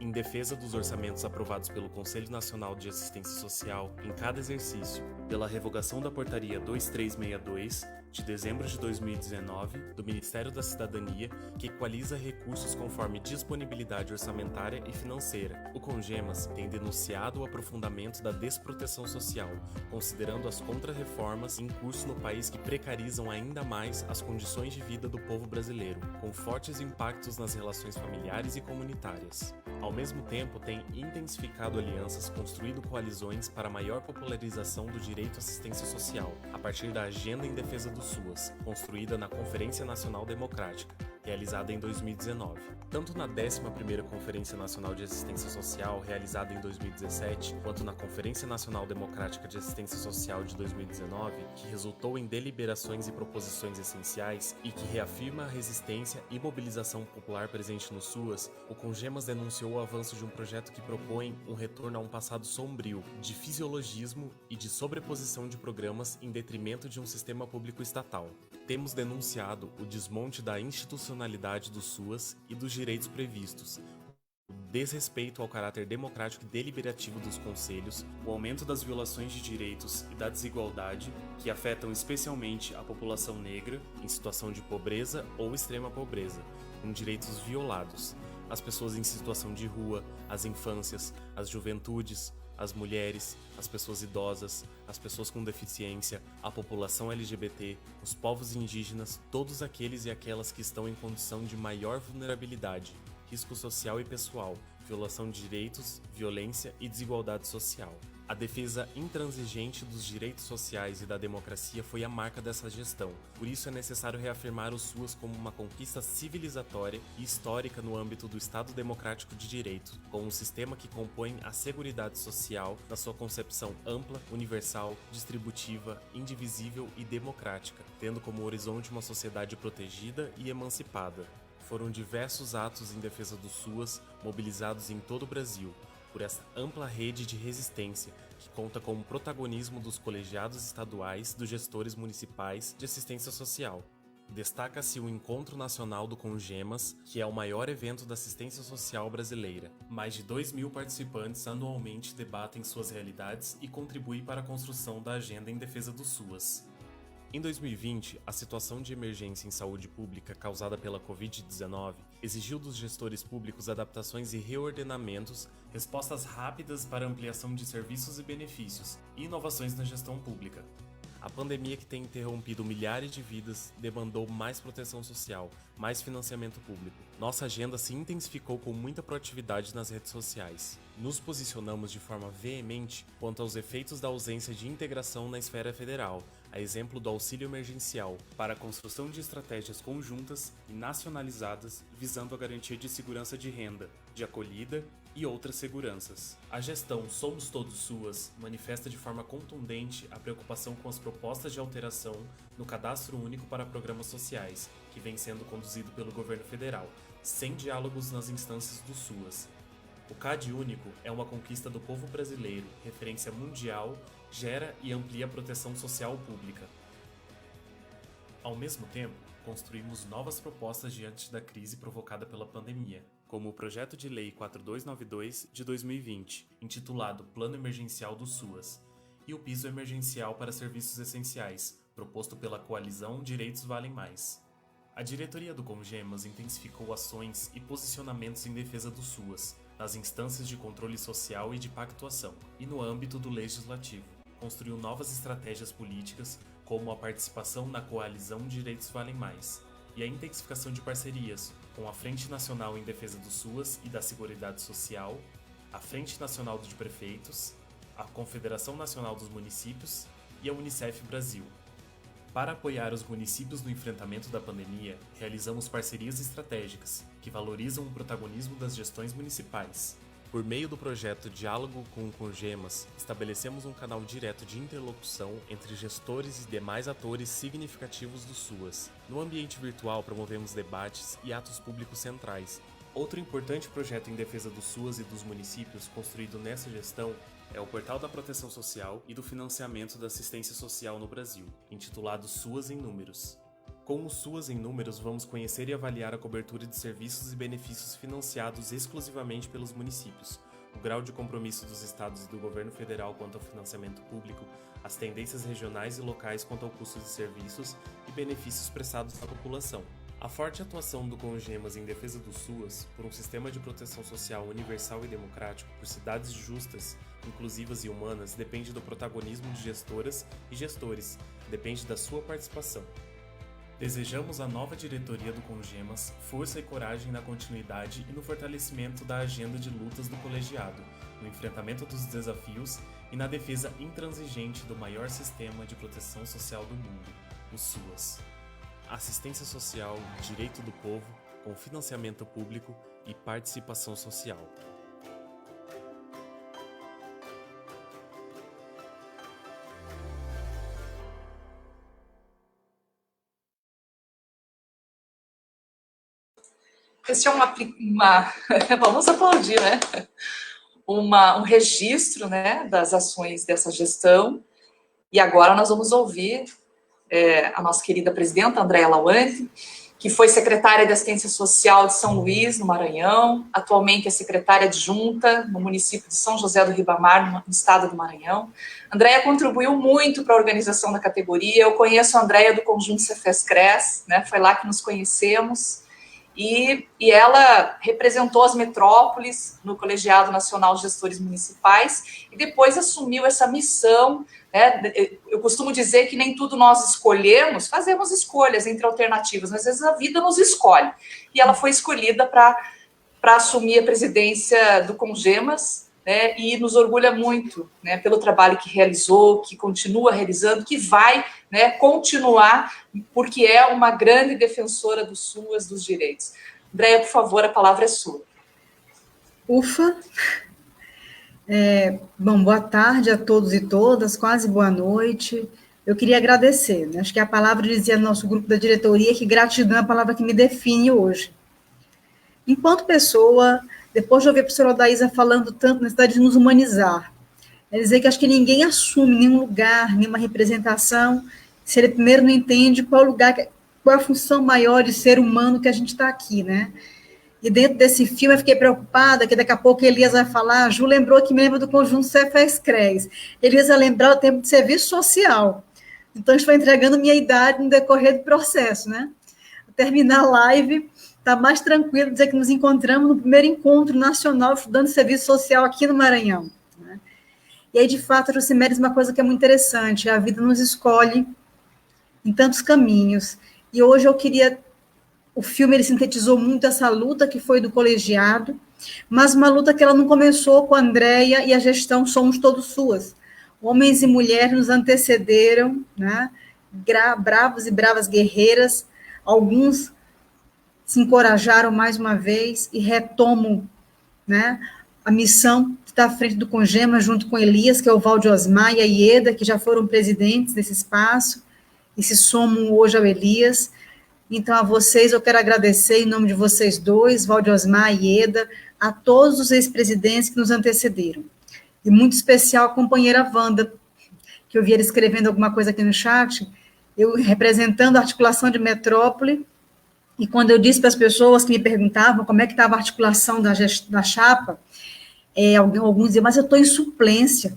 Speaker 3: Em defesa dos orçamentos aprovados pelo Conselho Nacional de Assistência Social em cada exercício, pela revogação da Portaria 2362, de dezembro de 2019, do Ministério da Cidadania, que equaliza recursos conforme disponibilidade orçamentária e financeira. O CONGEMAS tem denunciado o aprofundamento da desproteção social, considerando as contrarreformas em curso no país que precarizam ainda mais as condições de vida do povo brasileiro, com fortes impactos nas relações familiares e comunitárias. Ao mesmo tempo, tem intensificado alianças, construído coalizões para maior popularização do direito à assistência social, a partir da Agenda em Defesa do SUAS, construída na Conferência Nacional Democrática, realizada em 2019. Tanto na 11ª Conferência Nacional de Assistência Social, realizada em 2017, quanto na Conferência Nacional Democrática de Assistência Social de 2019, que resultou em deliberações e proposições essenciais e que reafirma a resistência e mobilização popular presente no SUAS, o CONGEMAS denunciou o avanço de um projeto que propõe um retorno a um passado sombrio, de fisiologismo e de sobreposição de programas em detrimento de um sistema público estatal. Temos denunciado o desmonte da institucionalidade do SUAS e dos direitos previstos, o desrespeito ao caráter democrático e deliberativo dos conselhos, o aumento das violações de direitos e da desigualdade, que afetam especialmente a população negra em situação de pobreza ou extrema pobreza, com direitos violados, as pessoas em situação de rua, as infâncias, as juventudes, as mulheres, as pessoas idosas, as pessoas com deficiência, a população LGBT, os povos indígenas, todos aqueles e aquelas que estão em condição de maior vulnerabilidade, risco social e pessoal, violação de direitos, violência e desigualdade social. A defesa intransigente dos direitos sociais e da democracia foi a marca dessa gestão. Por isso é necessário reafirmar o SUAS como uma conquista civilizatória e histórica no âmbito do Estado Democrático de Direito, com um sistema que compõe a Seguridade Social na sua concepção ampla, universal, distributiva, indivisível e democrática, tendo como horizonte uma sociedade protegida e emancipada. Foram diversos atos em defesa do SUAS mobilizados em todo o Brasil, por essa ampla rede de resistência que conta com o protagonismo dos colegiados estaduais dos gestores municipais de assistência social. Destaca-se o Encontro Nacional do CONGEMAS, que é o maior evento da assistência social brasileira. Mais de 2.000 participantes anualmente debatem suas realidades e contribuem para a construção da agenda em defesa do SUAS. Em 2020, a situação de emergência em saúde pública causada pela Covid-19 exigiu dos gestores públicos adaptações e reordenamentos, respostas rápidas para ampliação de serviços e benefícios, e inovações na gestão pública. A pandemia que tem interrompido milhares de vidas demandou mais proteção social, mais financiamento público. Nossa agenda se intensificou com muita proatividade nas redes sociais. Nos posicionamos de forma veemente quanto aos efeitos da ausência de integração na esfera federal, a exemplo do auxílio emergencial, para a construção de estratégias conjuntas e nacionalizadas visando a garantia de segurança de renda, de acolhida e outras seguranças. A gestão Somos Todos SUAS manifesta de forma contundente a preocupação com as propostas de alteração no Cadastro Único para Programas Sociais, que vem sendo conduzido pelo governo federal, sem diálogos nas instâncias do SUAS. O CAD único é uma conquista do povo brasileiro, referência mundial, gera e amplia a proteção social pública. Ao mesmo tempo, construímos novas propostas diante da crise provocada pela pandemia, como o Projeto de Lei 4292 de 2020, intitulado Plano Emergencial do SUAS, e o Piso Emergencial para Serviços Essenciais, proposto pela coalizão Direitos Valem Mais. A diretoria do CONGEMAS intensificou ações e posicionamentos em defesa do SUAS, nas instâncias de controle social e de pactuação, e no âmbito do legislativo. Construiu novas estratégias políticas, como a participação na coalizão Direitos Valem Mais, e a intensificação de parcerias com a Frente Nacional em Defesa do SUAS e da Seguridade Social, a Frente Nacional de Prefeitos, a Confederação Nacional dos Municípios e a Unicef Brasil. Para apoiar os municípios no enfrentamento da pandemia, realizamos parcerias estratégicas que valorizam o protagonismo das gestões municipais. Por meio do projeto Diálogo com o CONGEMAS, estabelecemos um canal direto de interlocução entre gestores e demais atores significativos do SUAS. No ambiente virtual, promovemos debates e atos públicos centrais, Outro importante projeto em defesa do SUAS e dos municípios construído nessa gestão é o Portal da Proteção Social e do Financiamento da Assistência Social no Brasil, intitulado SUAS em Números. Com o SUAS em Números, vamos conhecer e avaliar a cobertura de serviços e benefícios financiados exclusivamente pelos municípios, o grau de compromisso dos estados e do governo federal quanto ao financiamento público, as tendências regionais e locais quanto ao custo de serviços e benefícios prestados à população. A forte atuação do CONGEMAS em defesa do SUAS, por um sistema de proteção social universal e democrático, por cidades justas, inclusivas e humanas, depende do protagonismo de gestoras e gestores, depende da sua participação. Desejamos à nova diretoria do CONGEMAS força e coragem na continuidade e no fortalecimento da agenda de lutas do colegiado, no enfrentamento dos desafios e na defesa intransigente do maior sistema de proteção social do mundo, o SUAS. Assistência social, direito do povo, com financiamento público e participação social.
Speaker 1: Esse é vamos aplaudir, né? Um registro, né, das ações dessa gestão. E agora nós vamos ouvir a nossa querida presidenta, Andréa Lawande, que foi secretária de Assistência Social de São Luís, no Maranhão, atualmente é secretária adjunta no município de São José do Ribamar, no estado do Maranhão. Andréa contribuiu muito para a organização da categoria. Eu conheço a Andréa do Conjunto Cefes-Cres, né, foi lá que nos conhecemos. E ela representou as metrópoles no Colegiado Nacional de Gestores Municipais e depois assumiu essa missão, né? Eu costumo dizer que nem tudo nós escolhemos, fazemos escolhas entre alternativas, mas às vezes a vida nos escolhe. E ela foi escolhida para assumir a presidência do CONGEMAS, né? E nos orgulha muito, né, pelo trabalho que realizou, que continua realizando, que vai, né, continuar, porque é uma grande defensora do SUAS, dos direitos. Andréa, por favor, a palavra é sua.
Speaker 4: Ufa! Bom, boa tarde a todos e todas, quase boa noite. Eu queria agradecer, né? Acho que a palavra dizia no nosso grupo da diretoria que gratidão é a palavra que me define hoje. Enquanto pessoa, depois de ouvir a professora Odaísa falando tanto na necessidade de nos humanizar, é dizer que acho que ninguém assume nenhum lugar, nenhuma representação, se ele primeiro não entende qual lugar, qual a função maior de ser humano que a gente está aqui, né? E dentro desse filme eu fiquei preocupada, que daqui a pouco Elias vai falar, a Ju lembrou que me lembra do Conjunto Cefes-Cres. Elias vai lembrar o tempo de serviço social. Então, estou entregando minha idade no decorrer do processo, né? Ao terminar a live, está mais tranquilo dizer que nos encontramos no primeiro encontro nacional estudando serviço social aqui no Maranhão. Né? E aí, de fato, Jucimeres, uma coisa que é muito interessante, a vida nos escolhe em tantos caminhos. E hoje eu queria... O filme, ele sintetizou muito essa luta que foi do colegiado, mas uma luta que ela não começou com a Andréa e a gestão Somos Todos Suas. Homens e mulheres nos antecederam, né? Bravos e bravas guerreiras, alguns se encorajaram mais uma vez e retomam, né, a missão de estar à frente do CONGEMAS, junto com Elias, que é o Valde Osmar, e a Ieda, que já foram presidentes desse espaço, e se somam hoje ao Elias. Então, a vocês, eu quero agradecer, em nome de vocês dois, Valde Osmar e Ieda, a todos os ex-presidentes que nos antecederam. E muito especial a companheira Wanda, que eu vi ela escrevendo alguma coisa aqui no chat, eu representando a articulação de metrópole, e quando eu disse para as pessoas que me perguntavam como é que estava a articulação da chapa, alguns diziam, mas eu estou em suplência,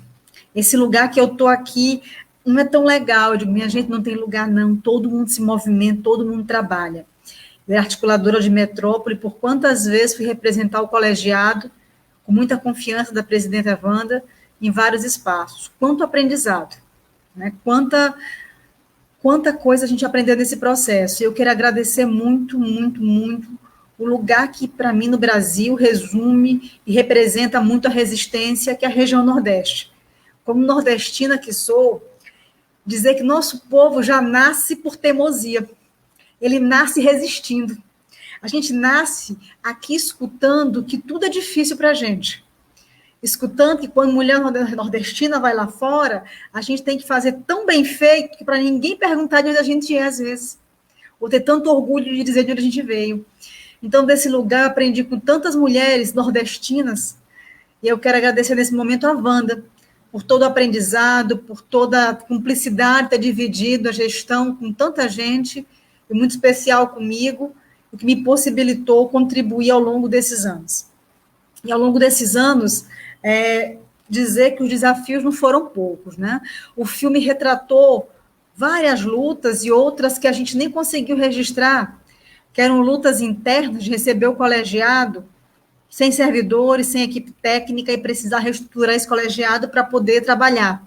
Speaker 4: esse lugar que eu estou aqui não é tão legal. Eu digo, minha gente, não tem lugar não, todo mundo se movimenta, todo mundo trabalha. Eu era articuladora de metrópole, por quantas vezes fui representar o colegiado, com muita confiança da presidenta Wanda, em vários espaços. Quanto aprendizado, né? Quanta coisa a gente aprendeu nesse processo. Eu quero agradecer muito, muito, muito o lugar que, para mim, no Brasil, resume e representa muito a resistência, que é a região Nordeste. Como nordestina que sou, dizer que nosso povo já nasce por teimosia. Ele nasce resistindo. A gente nasce aqui escutando que tudo é difícil para a gente. Escutando que quando mulher nordestina vai lá fora, a gente tem que fazer tão bem feito que para ninguém perguntar de onde a gente é, às vezes. Ou ter tanto orgulho de dizer de onde a gente veio. Então, desse lugar, aprendi com tantas mulheres nordestinas, e eu quero agradecer nesse momento a Wanda, por todo o aprendizado, por toda a cumplicidade de ter dividido a gestão com tanta gente, e muito especial comigo, o que me possibilitou contribuir ao longo desses anos. E ao longo desses anos, dizer que os desafios não foram poucos, né? O filme retratou várias lutas e outras que a gente nem conseguiu registrar, que eram lutas internas de receber o colegiado, sem servidores, sem equipe técnica, e precisar reestruturar esse colegiado para poder trabalhar.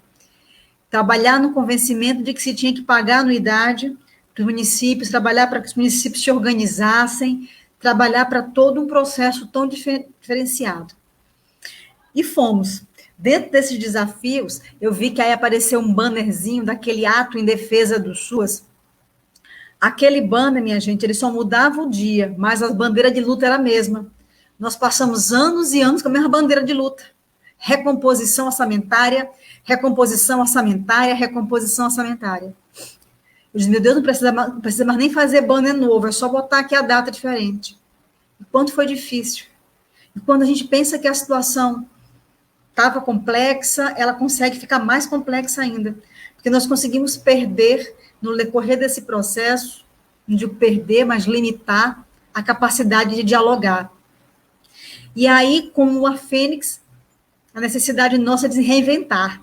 Speaker 4: Trabalhar no convencimento de que se tinha que pagar anuidade para os municípios, trabalhar para que os municípios se organizassem, trabalhar para todo um processo tão diferenciado. E fomos. Dentro desses desafios, eu vi que aí apareceu um bannerzinho daquele ato em defesa do SUAS. Aquele banner, minha gente, ele só mudava o dia, mas a bandeira de luta era a mesma. Nós passamos anos e anos com a mesma bandeira de luta. Recomposição orçamentária, recomposição orçamentária, recomposição orçamentária. Eu disse, meu Deus, não precisa mais nem fazer banner novo, é só botar aqui a data diferente. E quanto foi difícil. E quando a gente pensa que a situação estava complexa, ela consegue ficar mais complexa ainda. Porque nós conseguimos perder, no decorrer desse processo, não digo perder, mas limitar a capacidade de dialogar. E aí, como a Fênix, a necessidade nossa de se reinventar.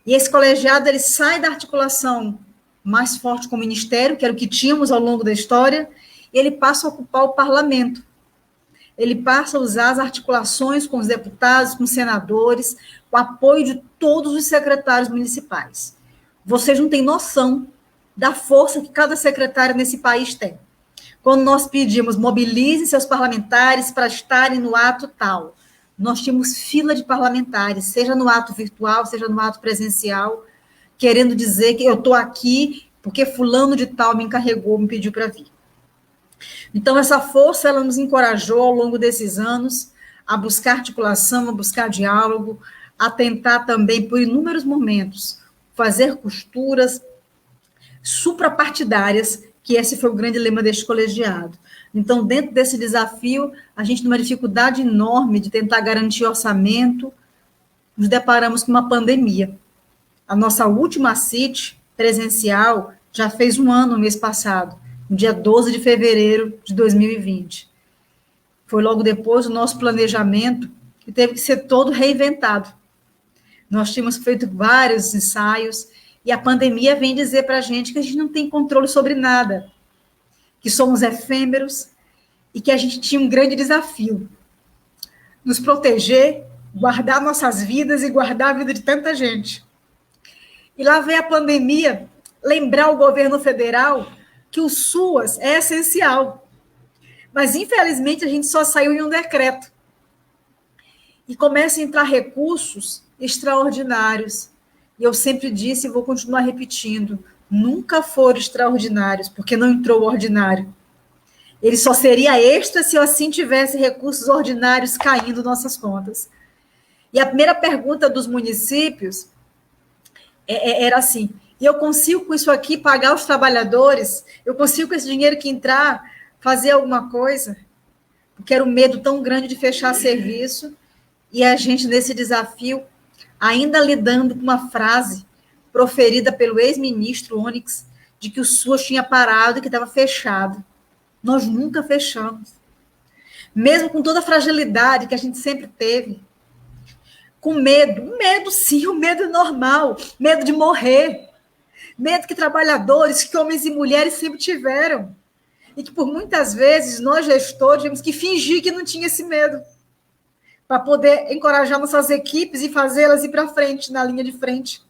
Speaker 4: E esse colegiado, ele sai da articulação mais forte com o Ministério, que era o que tínhamos ao longo da história, e ele passa a ocupar o parlamento. Ele passa a usar as articulações com os deputados, com os senadores, com o apoio de todos os secretários municipais. Vocês não têm noção da força que cada secretário nesse país tem. Quando nós pedimos, mobilizem seus parlamentares para estarem no ato tal, nós tínhamos fila de parlamentares, seja no ato virtual, seja no ato presencial, querendo dizer que eu estou aqui porque fulano de tal me encarregou, me pediu para vir. Então, essa força, ela nos encorajou ao longo desses anos a buscar articulação, a buscar diálogo, a tentar também, por inúmeros momentos, fazer costuras suprapartidárias, que esse foi o grande lema deste colegiado. Então, dentro desse desafio, a gente, numa dificuldade enorme de tentar garantir orçamento, nos deparamos com uma pandemia. A nossa última CIT presencial já fez um ano no mês passado, no dia 12 de fevereiro de 2020. Foi logo depois o nosso planejamento, que teve que ser todo reinventado. Nós tínhamos feito vários ensaios, e a pandemia vem dizer para a gente que a gente não tem controle sobre nada, que somos efêmeros, e que a gente tinha um grande desafio, nos proteger, guardar nossas vidas e guardar a vida de tanta gente. E lá vem a pandemia lembrar o governo federal que o SUAS é essencial. Mas, infelizmente, a gente só saiu em um decreto. E começa a entrar recursos extraordinários. E eu sempre disse e vou continuar repetindo, nunca foram extraordinários, porque não entrou o ordinário. Ele só seria extra se eu assim tivesse recursos ordinários caindo nas nossas contas. E a primeira pergunta dos municípios era assim, e eu consigo com isso aqui pagar os trabalhadores? Eu consigo com esse dinheiro que entrar fazer alguma coisa? Porque era um medo tão grande de fechar serviço, e a gente nesse desafio, ainda lidando com uma frase proferida pelo ex-ministro Onyx, de que o SUAS tinha parado e que estava fechado. Nós nunca fechamos. Mesmo com toda a fragilidade que a gente sempre teve, com medo sim, o medo normal, medo de morrer, medo que trabalhadores, que homens e mulheres sempre tiveram, e que por muitas vezes nós gestores tivemos que fingir que não tinha esse medo, para poder encorajar nossas equipes e fazê-las ir para frente, na linha de frente.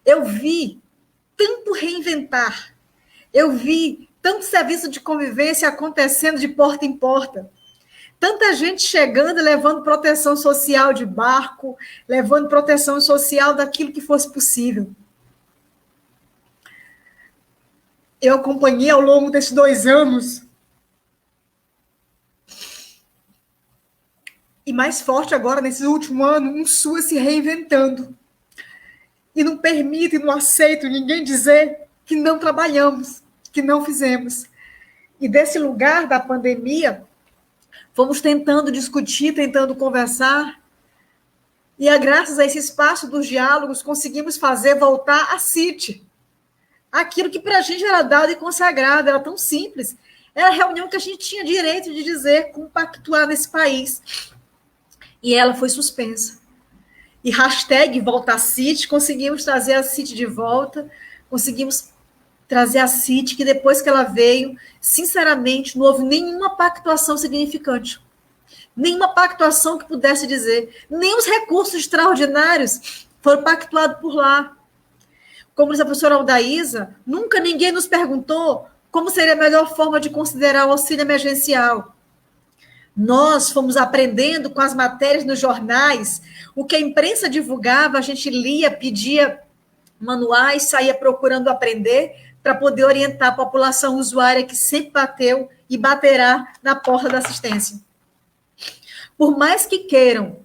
Speaker 4: Eu vi tanto reinventar, eu vi tanto serviço de convivência acontecendo de porta em porta, tanta gente chegando e levando proteção social de barco, levando proteção social daquilo que fosse possível. Eu acompanhei ao longo desses 2 anos, e mais forte agora, nesse último ano, um SUAS se reinventando. E não permito e não aceito ninguém dizer que não trabalhamos, que não fizemos. E desse lugar da pandemia, fomos tentando discutir, tentando conversar, e graças a esse espaço dos diálogos, conseguimos fazer voltar a CIT. Aquilo que para a gente era dado e consagrado, era tão simples. Era a reunião que a gente tinha direito de dizer, compactuar nesse país. E ela foi suspensa. E hashtag volta a CIT, conseguimos trazer a CIT de volta, conseguimos trazer a CIT, que depois que ela veio, sinceramente, não houve nenhuma pactuação significante. Nenhuma pactuação que pudesse dizer. Nem os recursos extraordinários foram pactuados por lá. Como diz a professora Aldaísa, nunca ninguém nos perguntou como seria a melhor forma de considerar o auxílio emergencial. Nós fomos aprendendo com as matérias nos jornais, o que a imprensa divulgava, a gente lia, pedia manuais, saía procurando aprender para poder orientar a população usuária que sempre bateu e baterá na porta da assistência. Por mais que queiram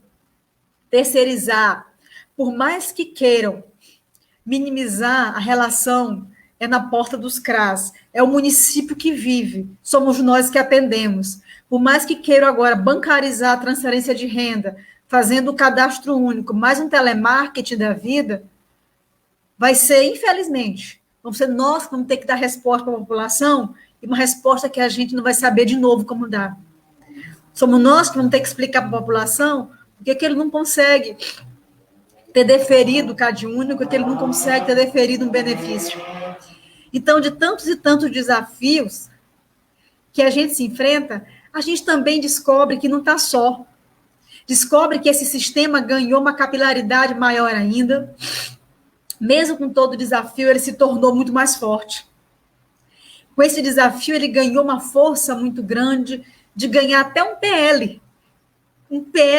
Speaker 4: terceirizar, por mais que queiram minimizar a relação, é na porta dos CRAS, é o município que vive, somos nós que atendemos. Por mais que queiram agora bancarizar a transferência de renda, fazendo o cadastro único, mais um telemarketing da vida, vai ser, infelizmente, vamos ser nós que vamos ter que dar resposta para a população, e uma resposta que a gente não vai saber de novo como dar. Somos nós que vamos ter que explicar para a população porque que ele não consegue ter deferido o CAD único, que ele não consegue ter deferido um benefício. Então, de tantos e tantos desafios que a gente se enfrenta, a gente também descobre que não está só. Descobre que esse sistema ganhou uma capilaridade maior ainda. Mesmo com todo o desafio, ele se tornou muito mais forte. Com esse desafio, ele ganhou uma força muito grande de ganhar até um PL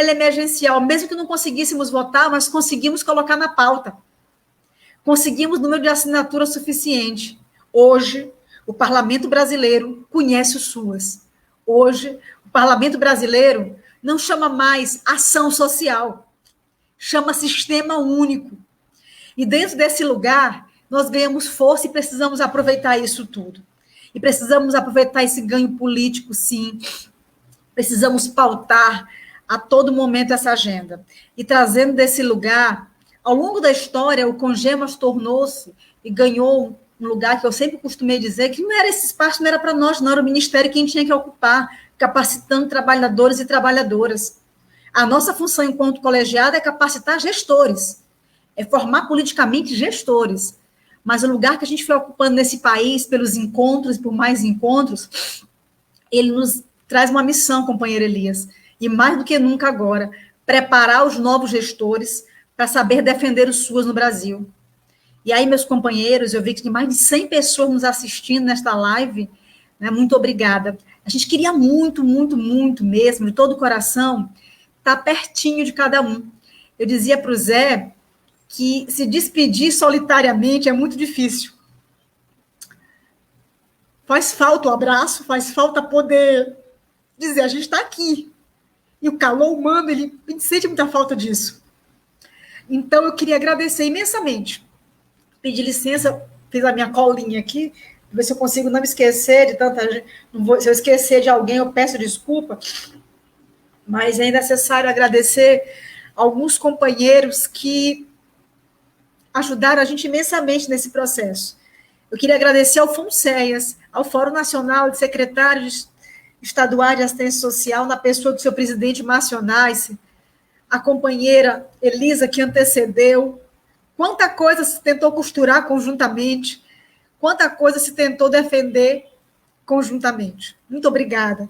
Speaker 4: emergencial, mesmo que não conseguíssemos votar, mas conseguimos colocar na pauta. Conseguimos número de assinatura suficiente. Hoje, o Parlamento brasileiro conhece o SUAS. Hoje, o Parlamento brasileiro não chama mais ação social, chama sistema único. E dentro desse lugar, nós ganhamos força e precisamos aproveitar isso tudo. E precisamos aproveitar esse ganho político, sim. Precisamos pautar a todo momento essa agenda. E trazendo desse lugar, ao longo da história, o Congemas tornou-se e ganhou um lugar que eu sempre costumei dizer que não era esse espaço, não era para nós, não era o ministério que a gente tinha que ocupar, capacitando trabalhadores e trabalhadoras. A nossa função enquanto colegiada é capacitar gestores, é formar politicamente gestores. Mas o lugar que a gente foi ocupando nesse país, pelos encontros e por mais encontros, ele nos traz uma missão, companheiro Elias, e mais do que nunca agora, preparar os novos gestores para saber defender os SUAS no Brasil. E aí, meus companheiros, eu vi que tem mais de 100 pessoas nos assistindo nesta live, né? Muito obrigada. A gente queria muito, muito, muito mesmo, de todo o coração, estar pertinho de cada um. Eu dizia para o Zé que se despedir solitariamente é muito difícil. Faz falta o abraço, faz falta poder dizer, a gente está aqui. E o calor humano, ele sente muita falta disso. Então, eu queria agradecer imensamente. Pedir licença, fiz a minha colinha aqui, ver se eu consigo não me esquecer de tanta gente. Se eu esquecer de alguém, eu peço desculpa. Mas é necessário agradecer alguns companheiros que ajudaram a gente imensamente nesse processo. Eu queria agradecer ao FONSEAS, ao Fórum Nacional de Secretários Estaduais de Assistência Social, na pessoa do seu presidente Márcio Onassi, a companheira Elisa, que antecedeu. Quanta coisa se tentou costurar conjuntamente, quanta coisa se tentou defender conjuntamente. Muito obrigada.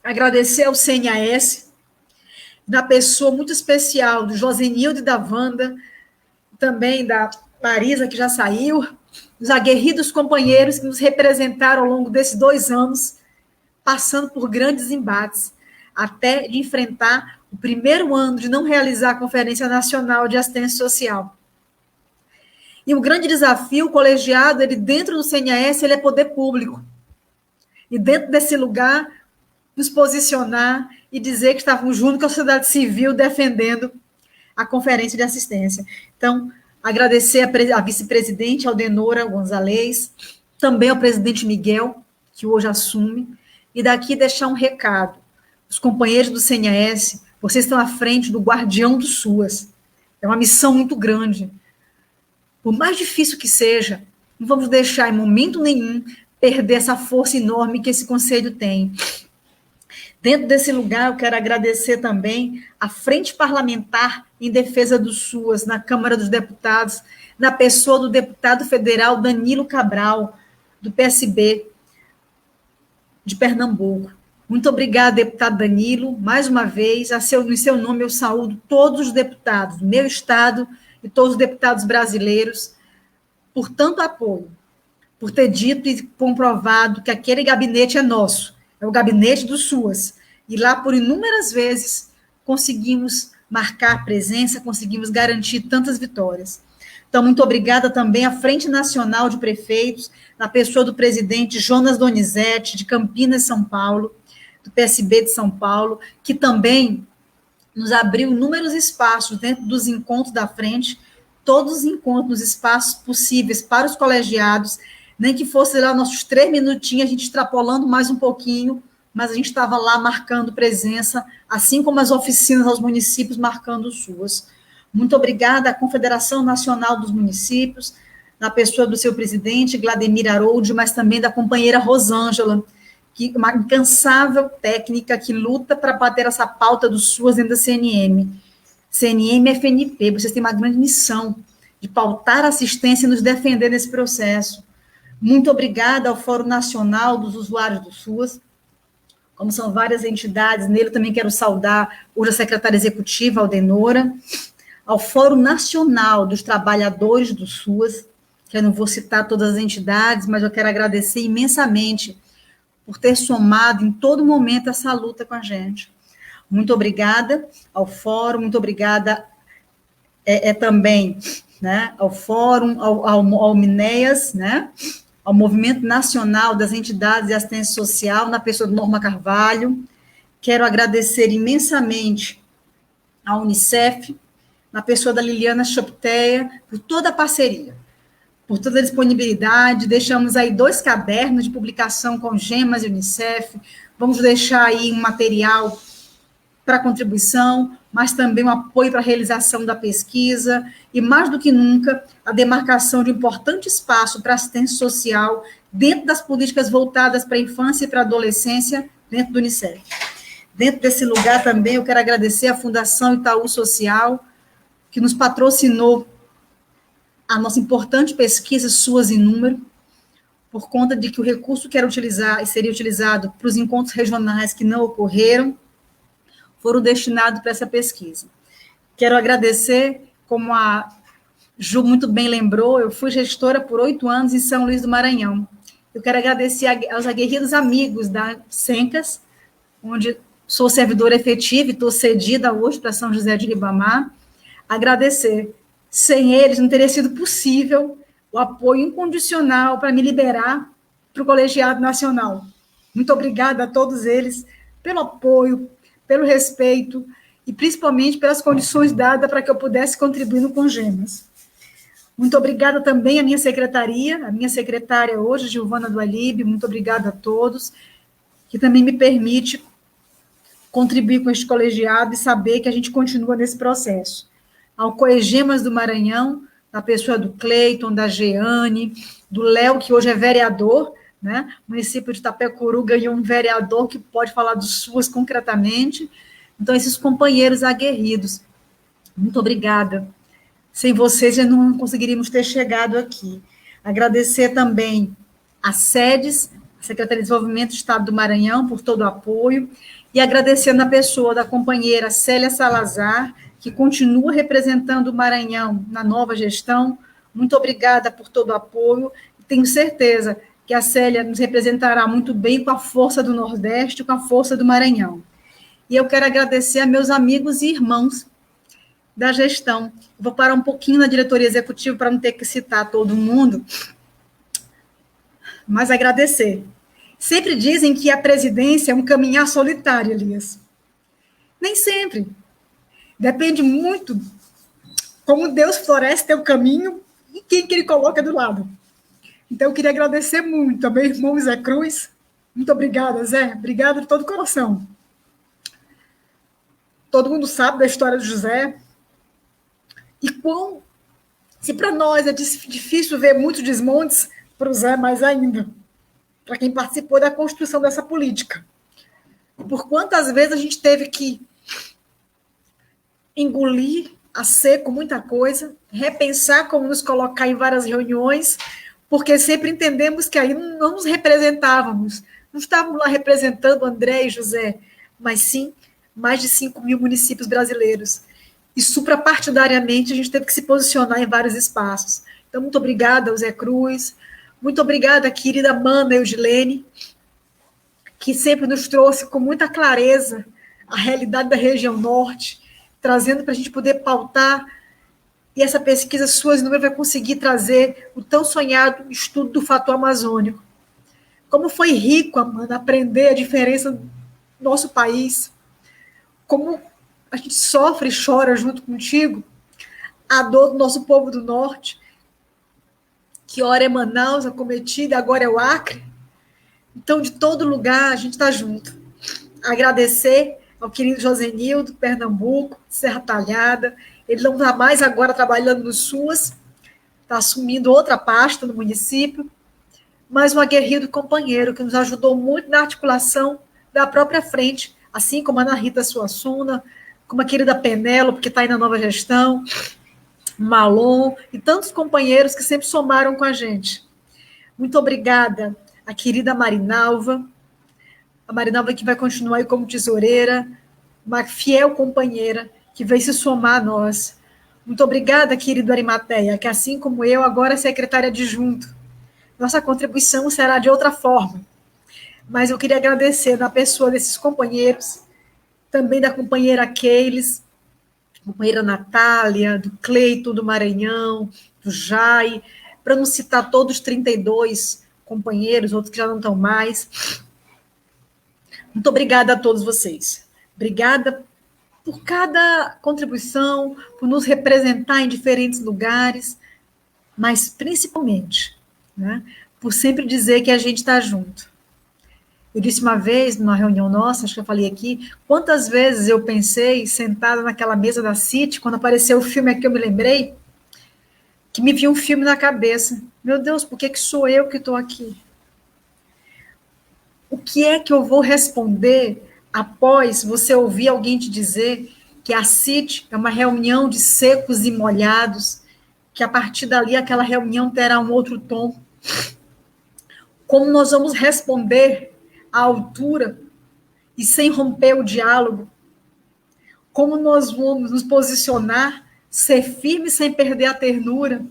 Speaker 4: Agradecer ao CNAS, na pessoa muito especial do Josenildo e da Wanda, também da Marisa, que já saiu, os aguerridos companheiros que nos representaram ao longo desses 2 anos, passando por grandes embates, até de enfrentar o primeiro ano de não realizar a Conferência Nacional de Assistência Social. E o grande desafio, o colegiado, ele dentro do CNAS, ele é poder público. E dentro desse lugar, nos posicionar e dizer que estávamos junto com a sociedade civil defendendo a Conferência de Assistência. Então, agradecer a vice-presidente Aldenora Gonzalez, também ao presidente Miguel, que hoje assume, e daqui deixar um recado. Os companheiros do CNAS, vocês estão à frente do guardião dos SUAS. É uma missão muito grande. Por mais difícil que seja, não vamos deixar em momento nenhum perder essa força enorme que esse conselho tem. Dentro desse lugar, eu quero agradecer também a Frente Parlamentar em Defesa dos SUAS na Câmara dos Deputados, na pessoa do deputado federal Danilo Cabral, do PSB de Pernambuco. Muito obrigada, deputado Danilo. Mais uma vez, no seu nome, eu saúdo todos os deputados do meu estado e todos os deputados brasileiros por tanto apoio, por ter dito e comprovado que aquele gabinete é nosso, é o gabinete do SUAS. E lá, por inúmeras vezes, conseguimos marcar presença, conseguimos garantir tantas vitórias. Então, muito obrigada também à Frente Nacional de Prefeitos, na pessoa do presidente Jonas Donizete, de Campinas, São Paulo, do PSB de São Paulo, que também nos abriu inúmeros espaços dentro dos encontros da frente, todos os encontros, espaços possíveis para os colegiados, nem que fosse lá nossos 3 minutinhos, a gente extrapolando mais um pouquinho, mas a gente estava lá marcando presença, assim como as oficinas aos municípios marcando SUAS. Muito obrigada à Confederação Nacional dos Municípios, na pessoa do seu presidente, Glademir Haroldi, mas também da companheira Rosângela, que uma incansável técnica que luta para bater essa pauta do SUAS dentro da CNM. CNM e FNP, vocês têm uma grande missão de pautar a assistência e nos defender nesse processo. Muito obrigada ao Fórum Nacional dos Usuários do SUAS, como são várias entidades, nele também quero saudar hoje a secretária executiva, Aldenora, ao Fórum Nacional dos Trabalhadores do SUAS, que eu não vou citar todas as entidades, mas eu quero agradecer imensamente por ter somado em todo momento essa luta com a gente. Muito obrigada ao Fórum, muito obrigada também, né, ao Fórum, ao Mineas, né, ao Movimento Nacional das Entidades de Assistência Social, na pessoa de Norma Carvalho. Quero agradecer imensamente à Unicef, na pessoa da Liliana Chopteia, por toda a parceria, por toda a disponibilidade. Deixamos aí 2 cadernos de publicação com Gemas e Unicef. Vamos deixar aí um material para contribuição, mas também um apoio para a realização da pesquisa e, mais do que nunca, a demarcação de um importante espaço para assistência social dentro das políticas voltadas para a infância e para a adolescência dentro do Unicef. Dentro desse lugar também eu quero agradecer à Fundação Itaú Social, que nos patrocinou a nossa importante pesquisa SUAS em Número, por conta de que o recurso que era utilizar e seria utilizado para os encontros regionais que não ocorreram, foram destinados para essa pesquisa. Quero agradecer, como a Ju muito bem lembrou, eu fui gestora por 8 anos em São Luís do Maranhão. Eu quero agradecer aos aguerridos amigos da Sencas, onde sou servidora efetiva e estou cedida hoje para São José de Ribamar. Agradecer. Sem eles não teria sido possível o apoio incondicional para me liberar para o Colegiado Nacional. Muito obrigada a todos eles pelo apoio, pelo respeito e principalmente pelas condições dadas para que eu pudesse contribuir no Congemas. Muito obrigada também à minha secretaria, a minha secretária hoje, Giovana do Alibe, muito obrigada a todos, que também me permite contribuir com este colegiado e saber que a gente continua nesse processo. Ao Coegemas do Maranhão, na pessoa do Cleiton, da Jeane, do Léo, que hoje é vereador, né? O município de Itapecuru ganhou um vereador que pode falar dos SUAS concretamente. Então, esses companheiros aguerridos, muito obrigada. Sem vocês, já não conseguiríamos ter chegado aqui. Agradecer também a SEDES, a Secretaria de Desenvolvimento do Estado do Maranhão, por todo o apoio, e agradecendo a pessoa da companheira Célia Salazar, que continua representando o Maranhão na nova gestão. Muito obrigada por todo o apoio. Tenho certeza que a Célia nos representará muito bem com a força do Nordeste, com a força do Maranhão. E eu quero agradecer a meus amigos e irmãos da gestão. Vou parar um pouquinho na diretoria executiva para não ter que citar todo mundo, mas agradecer. Sempre dizem que a presidência é um caminhar solitário, Elias. Nem sempre. Depende muito como Deus floresce teu caminho e quem que ele coloca do lado. Então, eu queria agradecer muito ao meu irmão Zé Cruz, Muito obrigada, Zé. Obrigada de todo o coração. Todo mundo sabe da história do José. E se para nós é difícil ver muitos desmontes, para o Zé mais ainda, para quem participou da construção dessa política. Por quantas vezes a gente teve que engolir a seco muita coisa, repensar como nos colocar em várias reuniões, porque sempre entendemos que aí não nos representávamos, não estávamos lá representando André e José, mas sim mais de 5 mil municípios brasileiros. E suprapartidariamente a gente teve que se posicionar em vários espaços. Então, muito obrigada, Zé Cruz, muito obrigada, querida Mana Eudilene, que sempre nos trouxe com muita clareza a realidade da região norte, trazendo para a gente poder pautar, e essa pesquisa Suas Números vai conseguir trazer o tão sonhado estudo do fator amazônico. Como foi rico, Amanda, aprender a diferença do nosso país, como a gente sofre e chora junto contigo, a dor do nosso povo do norte, que ora é Manaus, acometida, agora é o Acre. Então, de todo lugar, a gente está junto. Agradecer ao querido Josenildo, Pernambuco, Serra Talhada. Ele não está mais agora trabalhando no SUAS, está assumindo outra pasta no município, mas um aguerrido companheiro que nos ajudou muito na articulação da própria frente, assim como a Ana Rita Suassuna, como a querida Penélope, que está aí na nova gestão, Malon e tantos companheiros que sempre somaram com a gente. Muito obrigada à querida Marinalva, a Marinalva que vai continuar aí como tesoureira, uma fiel companheira que veio se somar a nós. Muito obrigada, querido Arimateia, que assim como eu, agora é secretária adjunto. Nossa contribuição será de outra forma, mas eu queria agradecer na pessoa desses companheiros, também da companheira Keiles, companheira Natália, do Cleiton, do Maranhão, do Jai, para não citar todos os 32 companheiros, outros que já não estão mais. Muito obrigada a todos vocês. Obrigada por cada contribuição, por nos representar em diferentes lugares, mas principalmente, né, por sempre dizer que a gente está junto. Eu disse uma vez, numa reunião nossa, acho que eu falei aqui, quantas vezes eu pensei, sentada naquela mesa da City, quando apareceu o filme aqui, eu me lembrei, que me vinha um filme na cabeça. Meu Deus, por que sou eu que estou aqui? O que é que eu vou responder após você ouvir alguém te dizer que a City é uma reunião de secos e molhados, que a partir dali aquela reunião terá um outro tom? Como nós vamos responder à altura e sem romper o diálogo? Como nós vamos nos posicionar, ser firme sem perder a ternura?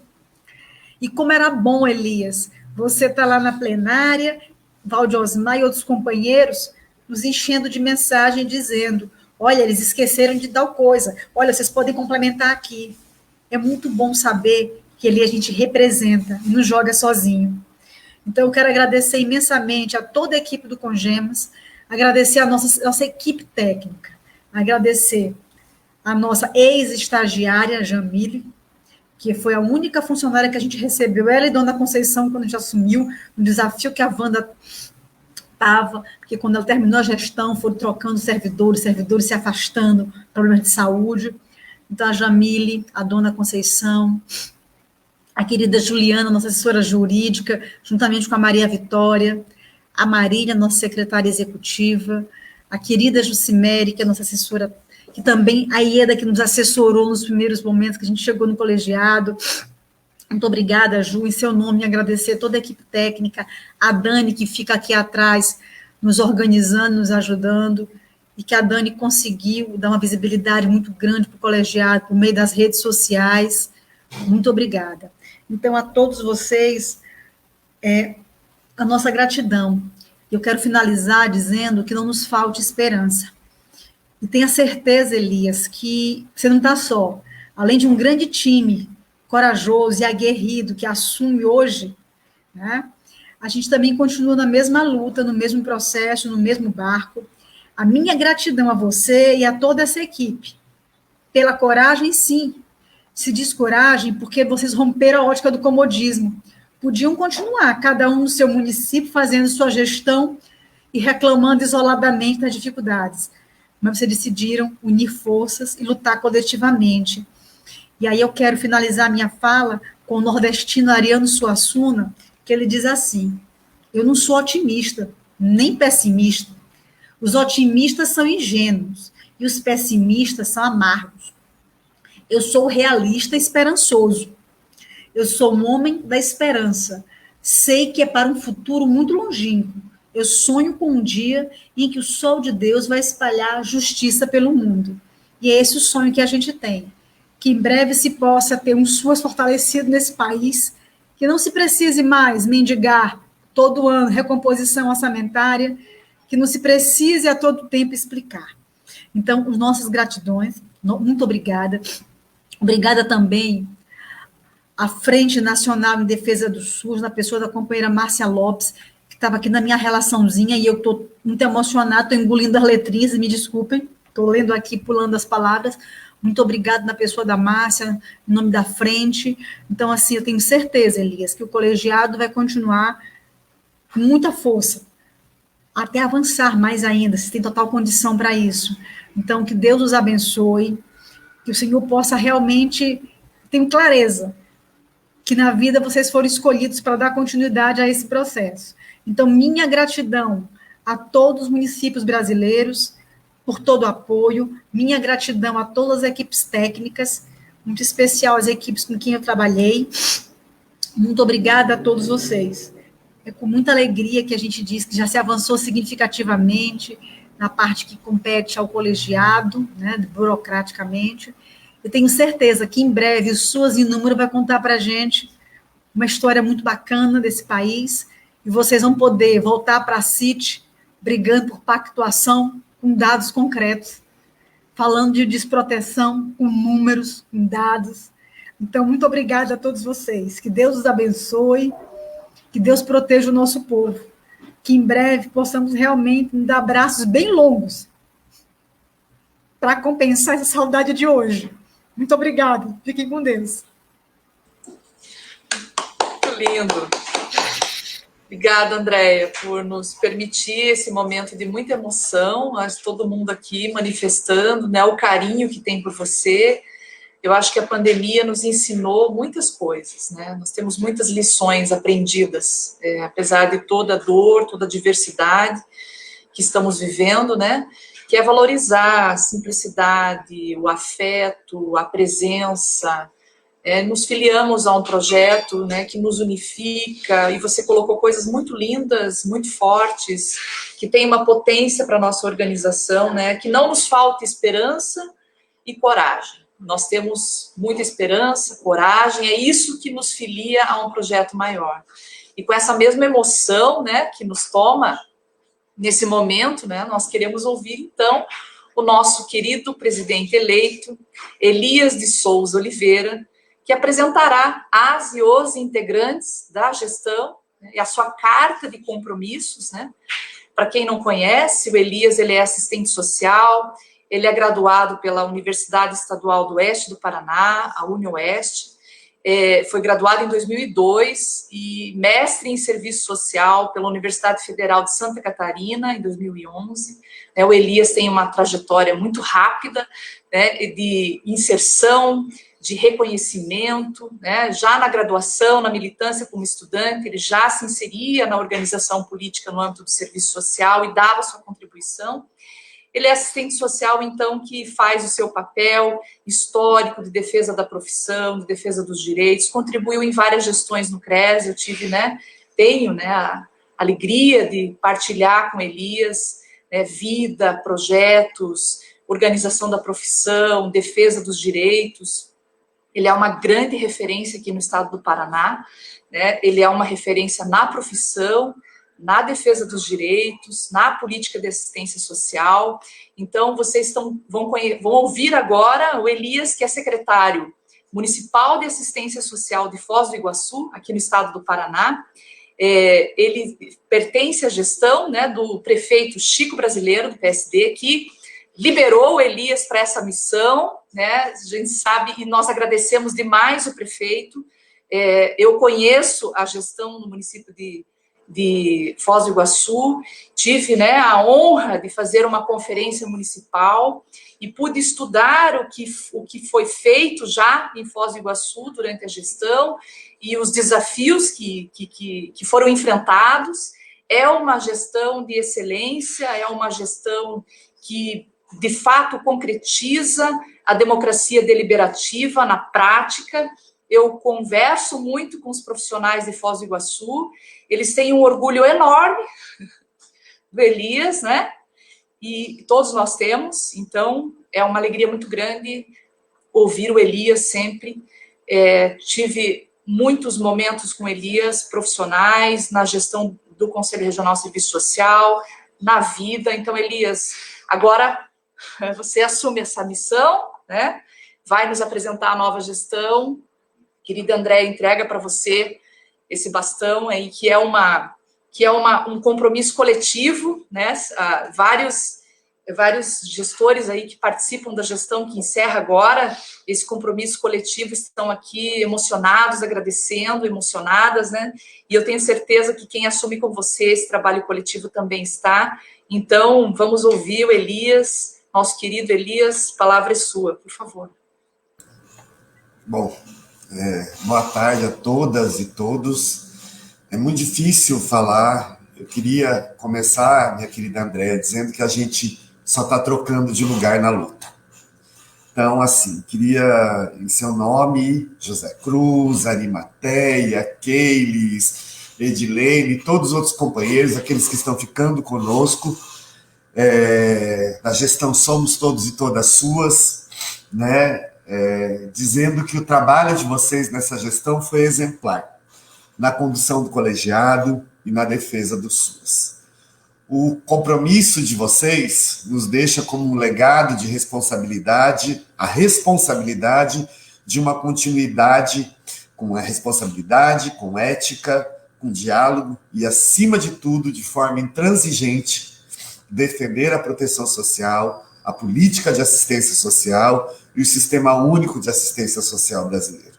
Speaker 4: E como era bom, Elias, você está lá na plenária, Valde Osmar e outros companheiros nos enchendo de mensagem dizendo, olha, eles esqueceram de tal coisa, olha, vocês podem complementar aqui. É muito bom saber que ali a gente representa e não joga sozinho. Então, eu quero agradecer imensamente a toda a equipe do Congemas, agradecer a nossa equipe técnica, agradecer a nossa ex-estagiária, Jamile, que foi a única funcionária que a gente recebeu, ela e Dona Conceição, quando a gente assumiu, no desafio que a Wanda estava, porque quando ela terminou a gestão, foram trocando servidores se afastando, problemas de saúde. Então, a Jamile, a Dona Conceição, a querida Juliana, nossa assessora jurídica, juntamente com a Maria Vitória, a Marília, nossa secretária executiva, a querida Jucimere, que é nossa assessora, que também, a Ieda, que nos assessorou nos primeiros momentos que a gente chegou no colegiado. Muito obrigada, Ju, em seu nome, agradecer toda a equipe técnica, a Dani, que fica aqui atrás, nos organizando, nos ajudando, e que a Dani conseguiu dar uma visibilidade muito grande para o colegiado, por meio das redes sociais. Muito obrigada. Então, a todos vocês, a nossa gratidão. Eu quero finalizar dizendo que não nos falte esperança. E tenha certeza, Elias, que você não está só. Além de um grande time corajoso e aguerrido que assume hoje, né, a gente também continua na mesma luta, no mesmo processo, no mesmo barco. A minha gratidão a você e a toda essa equipe. Pela coragem, sim. Se descoragem, porque vocês romperam a ótica do comodismo. Podiam continuar, cada um no seu município, fazendo sua gestão e reclamando isoladamente das dificuldades, mas vocês decidiram unir forças e lutar coletivamente. E aí eu quero finalizar minha fala com o nordestino Ariano Suassuna, que ele diz assim: eu não sou otimista, nem pessimista. Os otimistas são ingênuos e os pessimistas são amargos. Eu sou realista e esperançoso. Eu sou um homem da esperança. Sei que é para um futuro muito longínquo. Eu sonho com um dia em que o sol de Deus vai espalhar justiça pelo mundo. E é esse o sonho que a gente tem. Que em breve se possa ter um SUAS fortalecido nesse país, que não se precise mais mendigar todo ano recomposição orçamentária, que não se precise a todo tempo explicar. Então, as nossas gratidões, muito obrigada. Obrigada também à Frente Nacional em Defesa do SUS, na pessoa da companheira Márcia Lopes, que estava aqui na minha relaçãozinha, e eu estou muito emocionada, estou engolindo as letrinhas, me desculpem, estou lendo aqui, pulando as palavras. Muito obrigada na pessoa da Márcia, em nome da Frente. Então, assim, eu tenho certeza, Elias, que o colegiado vai continuar com muita força, até avançar mais ainda, se tem total condição para isso. Então, que Deus os abençoe, que o Senhor possa realmente ter clareza que na vida vocês foram escolhidos para dar continuidade a esse processo. Então, minha gratidão a todos os municípios brasileiros por todo o apoio, minha gratidão a todas as equipes técnicas, muito especial às equipes com quem eu trabalhei. Muito obrigada a todos vocês. É com muita alegria que a gente diz que já se avançou significativamente na parte que compete ao colegiado, né, burocraticamente. Eu tenho certeza que em breve o SUAS em Número vai contar para a gente uma história muito bacana desse país, e vocês vão poder voltar para a CIT brigando por pactuação com dados concretos, falando de desproteção com números, com dados. Então, muito obrigada a todos vocês. Que Deus os abençoe, que Deus proteja o nosso povo, que em breve possamos realmente dar abraços bem longos para compensar essa saudade de hoje. Muito obrigada. Fiquem com Deus.
Speaker 1: Muito lindo. Obrigada, Andréia, por nos permitir esse momento de muita emoção. Acho todo mundo aqui manifestando, né, o carinho que tem por você. Eu acho que a pandemia nos ensinou muitas coisas, né? Nós temos muitas lições aprendidas, apesar de toda a dor, toda a diversidade que estamos vivendo, né? Que é valorizar a simplicidade, o afeto, a presença. Nos filiamos a um projeto, né, que nos unifica, e você colocou coisas muito lindas, muito fortes, que tem uma potência para a nossa organização, né? Que não nos falta esperança e coragem. Nós temos muita esperança, coragem, é isso que nos filia a um projeto maior. E com essa mesma emoção, né, que nos toma nesse momento, né, nós queremos ouvir, então, o nosso querido presidente eleito, Elias de Souza Oliveira, que apresentará as e os integrantes da gestão, né, e a sua carta de compromissos, né. Para quem não conhece, o Elias, ele é assistente social, ele é graduado pela Universidade Estadual do Oeste do Paraná, a UniOeste, foi graduado em 2002 e mestre em Serviço Social pela Universidade Federal de Santa Catarina, em 2011. O Elias tem uma trajetória muito rápida, né, de inserção, de reconhecimento, né, já na graduação, na militância como estudante, ele já se inseria na organização política no âmbito do serviço social e dava sua contribuição. Ele é assistente social, então, que faz o seu papel histórico de defesa da profissão, de defesa dos direitos, contribuiu em várias gestões no CRES, eu tenho, né, a alegria de partilhar com Elias, né, vida, projetos, organização da profissão, defesa dos direitos. Ele é uma grande referência aqui no estado do Paraná, né, ele é uma referência na profissão, na defesa dos direitos, na política de assistência social. Então, vocês vão ouvir agora o Elias, que é secretário municipal de assistência social de Foz do Iguaçu, aqui no estado do Paraná. Ele pertence à gestão, né, do prefeito Chico Brasileiro, do PSD, que liberou o Elias para essa missão, né, a gente sabe, e nós agradecemos demais o prefeito. Eu conheço a gestão no município de de Foz do Iguaçu, tive, né, a honra de fazer uma conferência municipal e pude estudar o que foi feito já em Foz do Iguaçu durante a gestão e os desafios que foram enfrentados. É uma gestão de excelência, é uma gestão que, de fato, concretiza a democracia deliberativa na prática. Eu converso muito com os profissionais de Foz do Iguaçu, eles têm um orgulho enorme do Elias, né? E todos nós temos, então é uma alegria muito grande ouvir o Elias sempre. Tive muitos momentos com Elias, profissionais, na gestão do Conselho Regional de Serviço Social, na vida. Então, Elias, agora você assume essa missão, né? Vai nos apresentar a nova gestão. Querida Andréia, entrega para você esse bastão aí, que é um compromisso coletivo, né? Vários gestores aí que participam da gestão que encerra agora esse compromisso coletivo estão aqui emocionados, agradecendo, emocionadas, né? E eu tenho certeza que quem assume com você esse trabalho coletivo também está. Então, vamos ouvir o Elias, nosso querido Elias, a palavra é sua, por favor.
Speaker 5: Bom, boa tarde a todas e todos. É muito difícil falar. Eu queria começar, minha querida Andréia, dizendo que a gente só está trocando de lugar na luta. Então, assim, queria, em seu nome, José Cruz, Arimateia, Keilis, Edilene, todos os outros companheiros, aqueles que estão ficando conosco, da gestão Somos Todos e Todas Suas, né? Dizendo que o trabalho de vocês nessa gestão foi exemplar, na condução do colegiado e na defesa do SUS. O compromisso de vocês nos deixa como um legado de responsabilidade, a responsabilidade de uma continuidade com a responsabilidade, com ética, com diálogo e, acima de tudo, de forma intransigente, defender a proteção social, a política de assistência social e o Sistema Único de Assistência Social brasileiro.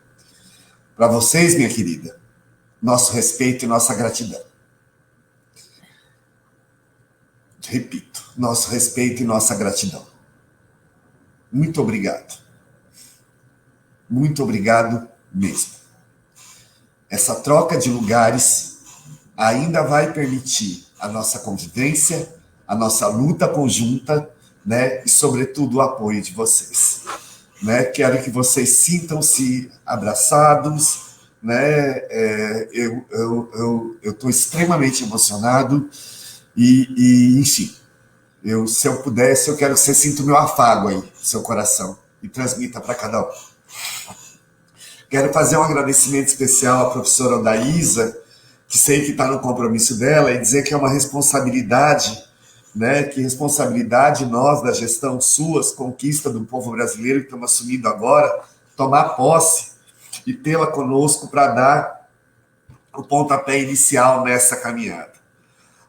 Speaker 5: Para vocês, minha querida, nosso respeito e nossa gratidão. Repito, nosso respeito e nossa gratidão. Muito obrigado. Muito obrigado mesmo. Essa troca de lugares ainda vai permitir a nossa convivência, a nossa luta conjunta, né? E, sobretudo, o apoio de vocês. Né? Quero que vocês sintam-se abraçados, né? Eu estou extremamente emocionado e enfim, se eu pudesse, eu quero que você sinta o meu afago aí, no seu coração, e transmita para cada um. Quero fazer um agradecimento especial à professora Odaísa, que sei que está no compromisso dela, e dizer que é uma responsabilidade, né? Que responsabilidade nós, da gestão SUAS, conquista do povo brasileiro que estamos assumindo agora, tomar posse e tê-la conosco para dar o pontapé inicial nessa caminhada.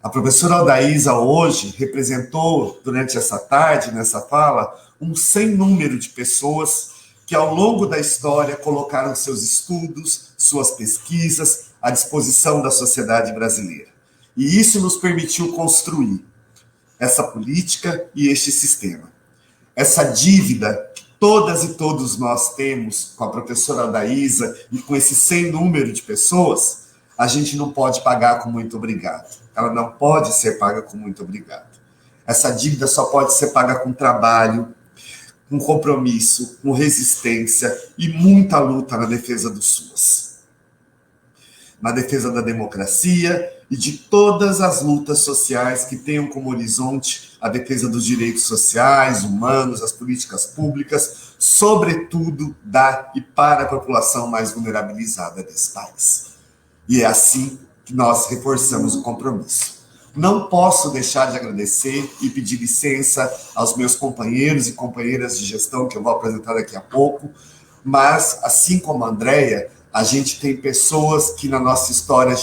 Speaker 5: A professora Odaísa hoje representou, durante essa tarde, nessa fala, um sem número de pessoas que, ao longo da história, colocaram seus estudos, suas pesquisas à disposição da sociedade brasileira. E isso nos permitiu construir essa política e este sistema. Essa dívida que todas e todos nós temos com a professora Odaísa e com esse sem número de pessoas, a gente não pode pagar com muito obrigado. Ela não pode ser paga com muito obrigado. Essa dívida só pode ser paga com trabalho, com compromisso, com resistência e muita luta na defesa do SUS. Na defesa da democracia e de todas as lutas sociais que tenham como horizonte a defesa dos direitos sociais, humanos, as políticas públicas, sobretudo da e para a população mais vulnerabilizada desse país. E é assim que nós reforçamos o compromisso. Não posso deixar de agradecer e pedir licença aos meus companheiros e companheiras de gestão, que eu vou apresentar daqui a pouco, mas, assim como a Andréia, a gente tem pessoas que na nossa história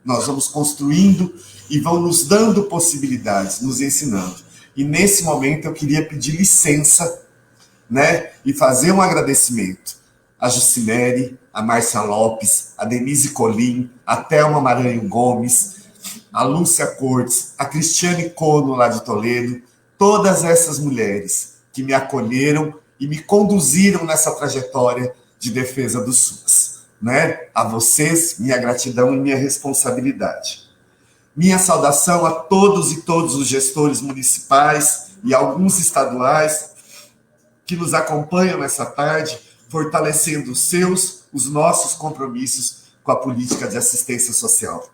Speaker 5: nós vamos construindo e vão nos dando possibilidades, nos ensinando. E nesse momento eu queria pedir licença, né, e fazer um agradecimento a Jucimere, a Márcia Lopes, a Denise Colim, a Thelma Maranhão Gomes, a Lúcia Cortes, a Cristiane Cono, lá de Toledo, todas essas mulheres que me acolheram e me conduziram nessa trajetória de defesa do SUS. Né? A vocês, minha gratidão e minha responsabilidade. Minha saudação a todos e todos os gestores municipais e alguns estaduais que nos acompanham nessa tarde, fortalecendo os nossos compromissos com a política de assistência social.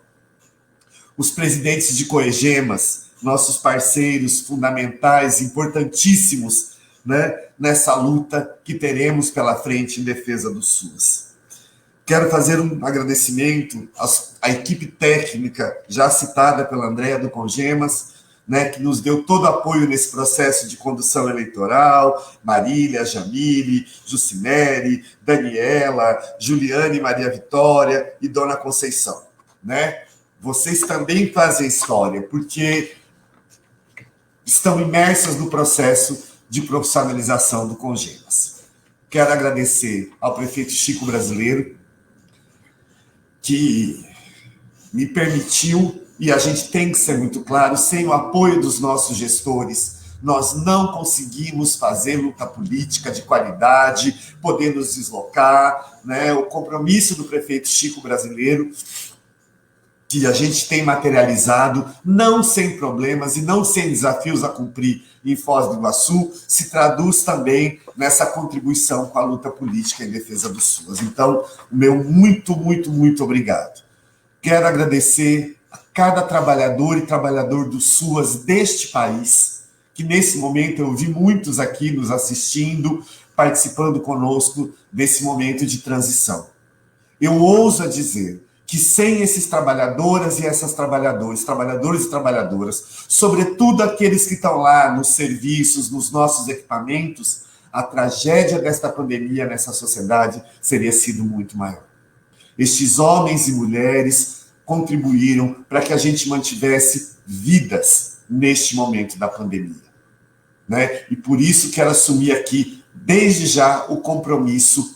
Speaker 5: Os presidentes de Coegemas, nossos parceiros fundamentais, importantíssimos, né, nessa luta que teremos pela frente em defesa do SUS. Quero fazer um agradecimento à equipe técnica, já citada pela Andréa do Congemas, né, que nos deu todo apoio nesse processo de condução eleitoral, Marília, Jamile, Jucimere, Daniela, Juliane Maria Vitória e Dona Conceição. Né? Vocês também fazem história, porque estão imersas no processo de profissionalização do Congemas. Quero agradecer ao prefeito Chico Brasileiro, que me permitiu, e a gente tem que ser muito claro, sem o apoio dos nossos gestores, nós não conseguimos fazer luta política de qualidade, poder nos deslocar, né? O compromisso do prefeito Chico Brasileiro, que a gente tem materializado, não sem problemas e não sem desafios a cumprir em Foz do Iguaçu, se traduz também nessa contribuição com a luta política em defesa do SUS. Então, o meu muito, muito, muito obrigado. Quero agradecer a cada trabalhador e trabalhador do SUS deste país, que nesse momento eu vi muitos aqui nos assistindo, participando conosco desse momento de transição. Eu ouso a dizer que sem esses trabalhadoras e essas trabalhadores e trabalhadoras, sobretudo aqueles que estão lá nos serviços, nos nossos equipamentos, a tragédia desta pandemia nessa sociedade teria sido muito maior. Estes homens e mulheres contribuíram para que a gente mantivesse vidas neste momento da pandemia. Né? E por isso quero assumir aqui, desde já, o compromisso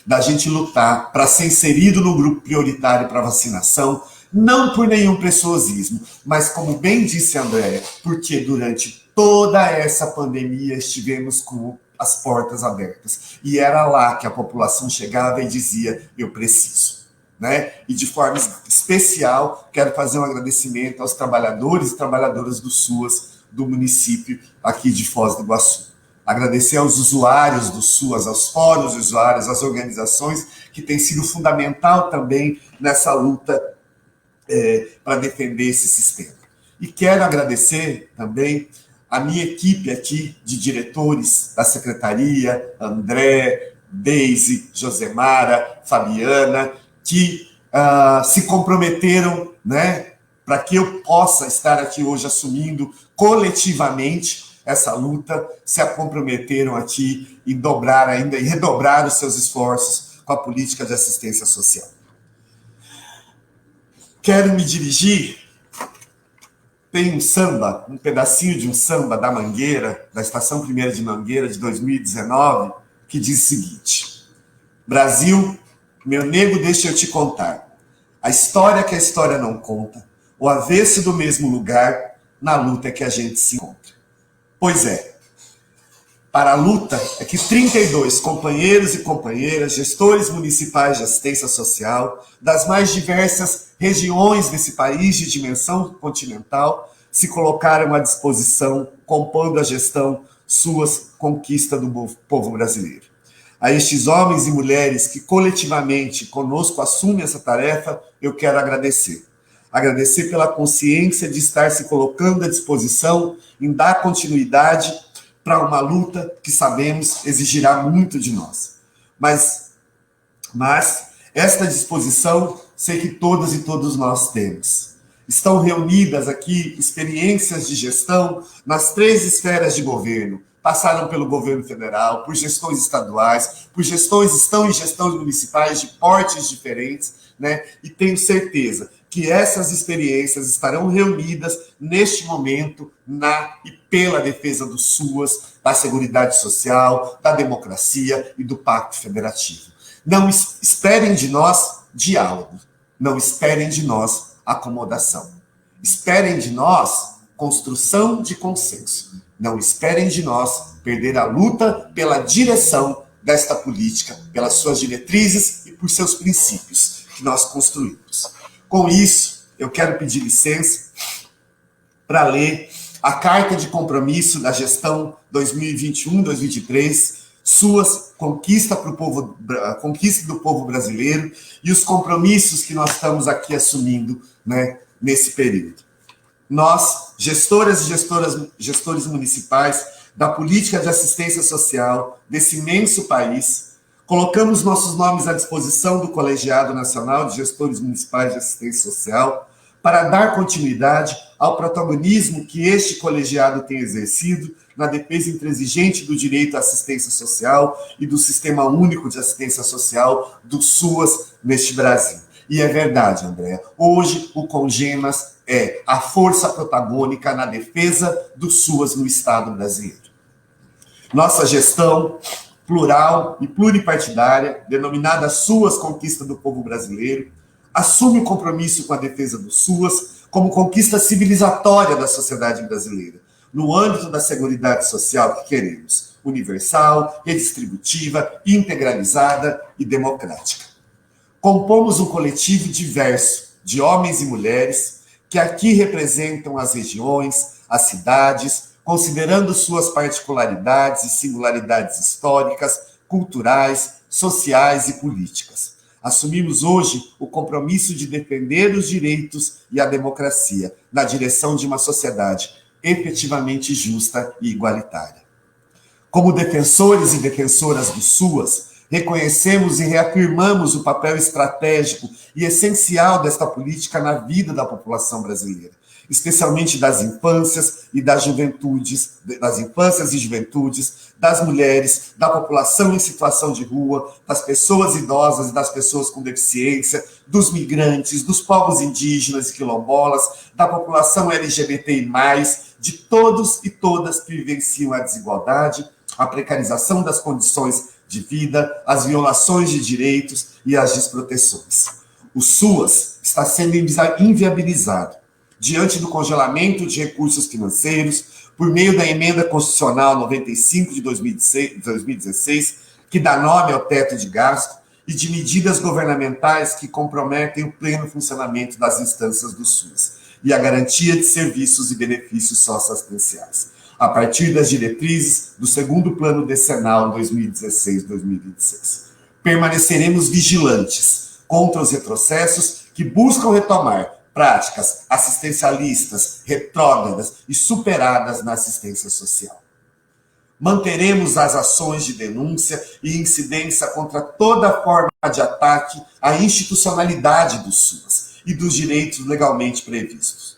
Speaker 5: da gente lutar para ser inserido no grupo prioritário para vacinação, não por nenhum preciosismo, mas como bem disse a Andréa, porque durante toda essa pandemia estivemos com as portas abertas, e era lá que a população chegava e dizia, eu preciso. Né? E de forma especial, quero fazer um agradecimento aos trabalhadores e trabalhadoras do SUS do município aqui de Foz do Iguaçu. Agradecer aos usuários do SUS, aos fóruns de usuários, às organizações que têm sido fundamental também nessa luta para defender esse sistema. E quero agradecer também a minha equipe aqui de diretores da secretaria, André, Deise, Josemara, Fabiana, que se comprometeram, né, para que eu possa estar aqui hoje assumindo coletivamente essa luta, se comprometeram aqui em dobrar ainda e redobrar os seus esforços com a política de assistência social. Quero me dirigir, tem um samba, um pedacinho de um samba da Mangueira, da Estação Primeira de Mangueira, de 2019, que diz o seguinte: Brasil, meu nego, deixa eu te contar, a história que a história não conta, o avesso do mesmo lugar, na luta que a gente se encontra. Pois é, para a luta é que 32 companheiros e companheiras, gestores municipais de assistência social, das mais diversas regiões desse país de dimensão continental, se colocaram à disposição, compondo a gestão SUS Conquista do povo brasileiro. A estes homens e mulheres que coletivamente conosco assumem essa tarefa, eu quero agradecer. Agradecer pela consciência de estar se colocando à disposição em dar continuidade para uma luta que sabemos exigirá muito de nós. Mas esta disposição sei que todas e todos nós temos. Estão reunidas aqui experiências de gestão nas 3 esferas de governo. Passaram pelo governo federal, por gestões estaduais, estão em gestões municipais de portes diferentes, né? E tenho certeza que essas experiências estarão reunidas neste momento na e pela defesa do SUS, da Seguridade Social, da democracia e do Pacto Federativo. Não esperem de nós diálogo, não esperem de nós acomodação. Esperem de nós construção de consenso. Não esperem de nós perder a luta pela direção desta política, pelas suas diretrizes e por seus princípios que nós construímos. Com isso, eu quero pedir licença para ler a Carta de Compromisso da Gestão 2021-2023, suas conquistas para o povo, conquista do povo brasileiro e os compromissos que nós estamos aqui assumindo, né, nesse período. Nós, gestoras e gestores municipais da política de assistência social desse imenso país, colocamos nossos nomes à disposição do Colegiado Nacional de Gestores Municipais de Assistência Social para dar continuidade ao protagonismo que este colegiado tem exercido na defesa intransigente do direito à assistência social e do Sistema Único de Assistência Social do SUAS neste Brasil. E é verdade, Andréa, hoje o Congemas é a força protagônica na defesa do SUAS no Estado brasileiro. Nossa gestão plural e pluripartidária, denominada SUAS Conquista do Povo Brasileiro, assume o compromisso com a defesa do SUAS como conquista civilizatória da sociedade brasileira, no âmbito da seguridade social que queremos, universal, redistributiva, integralizada e democrática. Compomos um coletivo diverso de homens e mulheres que aqui representam as regiões, as cidades, considerando suas particularidades e singularidades históricas, culturais, sociais e políticas. Assumimos hoje o compromisso de defender os direitos e a democracia na direção de uma sociedade efetivamente justa e igualitária. Como defensores e defensoras do SUAS, reconhecemos e reafirmamos o papel estratégico e essencial desta política na vida da população brasileira, especialmente das infâncias e das juventudes, das mulheres, da população em situação de rua, das pessoas idosas e das pessoas com deficiência, dos migrantes, dos povos indígenas e quilombolas, da população LGBTI+, de todos e todas que vivenciam a desigualdade, a precarização das condições de vida, as violações de direitos e as desproteções. O SUAS está sendo inviabilizado diante do congelamento de recursos financeiros por meio da Emenda Constitucional 95 de 2016, que dá nome ao teto de gasto, e de medidas governamentais que comprometem o pleno funcionamento das instâncias do SUS e a garantia de serviços e benefícios socioassistenciais, a partir das diretrizes do segundo Plano Decenal 2016-2026. Permaneceremos vigilantes contra os retrocessos que buscam retomar práticas assistencialistas, retrógradas e superadas na assistência social. Manteremos as ações de denúncia e incidência contra toda forma de ataque à institucionalidade do SUAS e dos direitos legalmente previstos.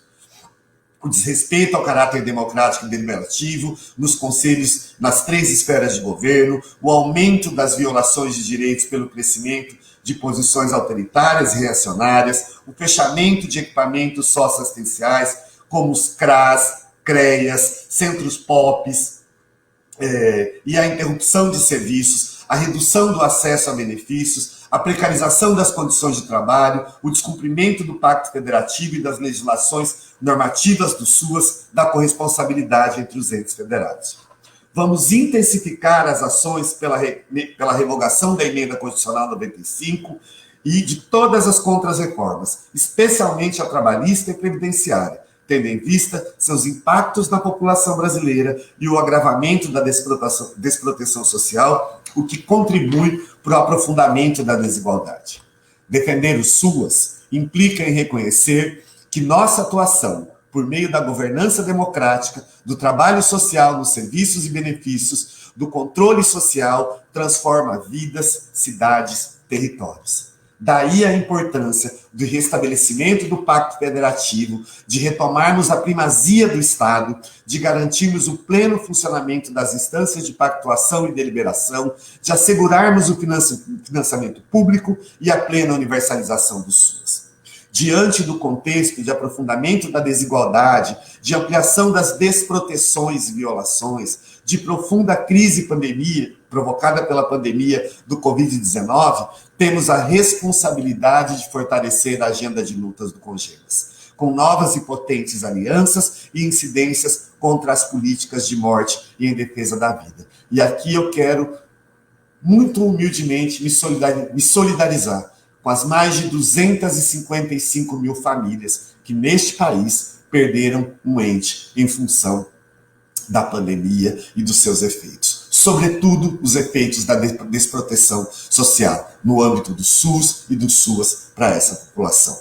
Speaker 5: O desrespeito ao caráter democrático e deliberativo nos conselhos nas 3 esferas de governo, o aumento das violações de direitos pelo crescimento de posições autoritárias e reacionárias, o fechamento de equipamentos socioassistenciais, como os CRAS, CREAS, centros POPs, e a interrupção de serviços, a redução do acesso a benefícios, a precarização das condições de trabalho, o descumprimento do Pacto Federativo e das legislações normativas do SUAS, da corresponsabilidade entre os entes federados. Vamos intensificar as ações pela revogação da Emenda Constitucional 95 e de todas as contrarreformas, especialmente a trabalhista e previdenciária, tendo em vista seus impactos na população brasileira e o agravamento da desproteção social, o que contribui para o aprofundamento da desigualdade. Defender o SUAS implica em reconhecer que nossa atuação, por meio da governança democrática, do trabalho social nos serviços e benefícios, do controle social, transforma vidas, cidades, territórios. Daí a importância do restabelecimento do Pacto Federativo, de retomarmos a primazia do Estado, de garantirmos o pleno funcionamento das instâncias de pactuação e deliberação, de assegurarmos o financiamento público e a plena universalização do SUS. Diante do contexto de aprofundamento da desigualdade, de ampliação das desproteções e violações, de profunda crise provocada pela pandemia do Covid-19, temos a responsabilidade de fortalecer a agenda de lutas do CONGEMAS, com novas e potentes alianças e incidências contra as políticas de morte e em defesa da vida. E aqui eu quero, muito humildemente, me solidarizar com as mais de 255 mil famílias que neste país perderam um ente em função da pandemia e dos seus efeitos. Sobretudo, os efeitos da desproteção social no âmbito do SUS e do SUAS para essa população.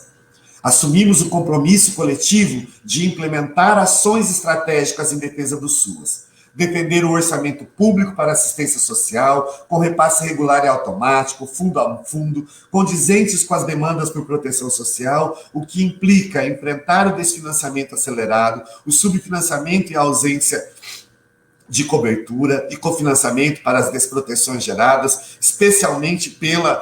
Speaker 5: Assumimos o compromisso coletivo de implementar ações estratégicas em defesa do SUAS, defender o orçamento público para assistência social, com repasse regular e automático, fundo a fundo, condizentes com as demandas por proteção social, o que implica enfrentar o desfinanciamento acelerado, o subfinanciamento e a ausência de cobertura e cofinanciamento para as desproteções geradas, especialmente pela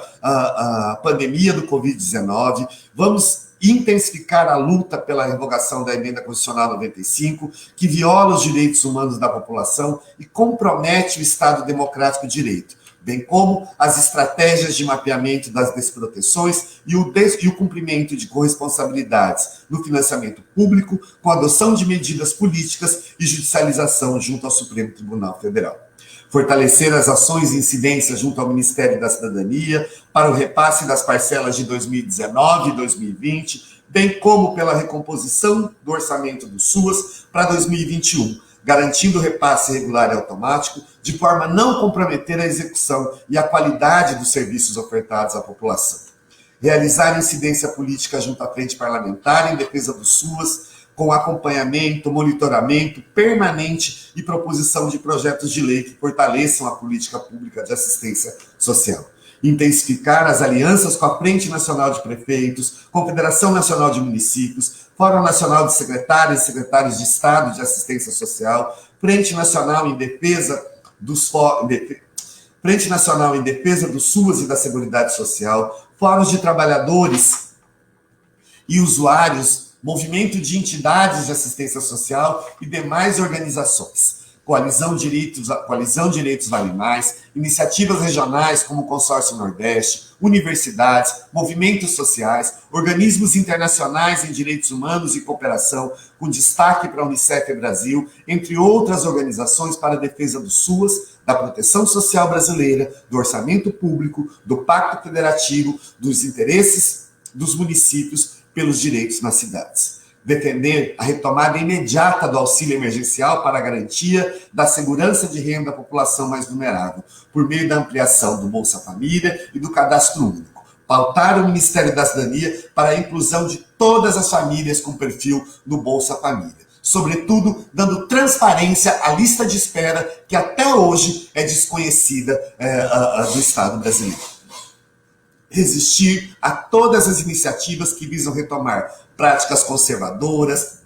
Speaker 5: pandemia do Covid-19. Vamos intensificar a luta pela revogação da Emenda Constitucional 95, que viola os direitos humanos da população e compromete o Estado Democrático de Direito, bem como as estratégias de mapeamento das desproteções e o cumprimento de corresponsabilidades no financiamento público, com adoção de medidas políticas e judicialização junto ao Supremo Tribunal Federal. Fortalecer as ações e incidências junto ao Ministério da Cidadania para o repasse das parcelas de 2019 e 2020, bem como pela recomposição do orçamento do SUAS para 2021, garantindo o repasse regular e automático, de forma a não comprometer a execução e a qualidade dos serviços ofertados à população. Realizar incidência política junto à frente parlamentar em defesa do SUAS, com acompanhamento, monitoramento permanente e proposição de projetos de lei que fortaleçam a política pública de assistência social. Intensificar as alianças com a Frente Nacional de Prefeitos, Confederação Nacional de Municípios, Fórum Nacional de Secretários e Secretários de Estado de Assistência Social, Frente Nacional em Defesa do SUAS e da Seguridade Social, fóruns de trabalhadores e usuários, movimento de entidades de assistência social e demais organizações. Coalizão Direitos Vale Mais, iniciativas regionais como o Consórcio Nordeste, universidades, movimentos sociais, organismos internacionais em direitos humanos e cooperação, com destaque para a Unicef Brasil, entre outras organizações para a defesa do SUAS, da proteção social brasileira, do orçamento público, do Pacto Federativo, dos interesses dos municípios pelos direitos nas cidades. Defender a retomada imediata do auxílio emergencial para a garantia da segurança de renda da população mais vulnerável, por meio da ampliação do Bolsa Família e do Cadastro Único. Pautar o Ministério da Cidadania para a inclusão de todas as famílias com perfil no Bolsa Família. Sobretudo, dando transparência à lista de espera que até hoje é desconhecida do Estado brasileiro. Resistir a todas as iniciativas que visam retomar práticas conservadoras,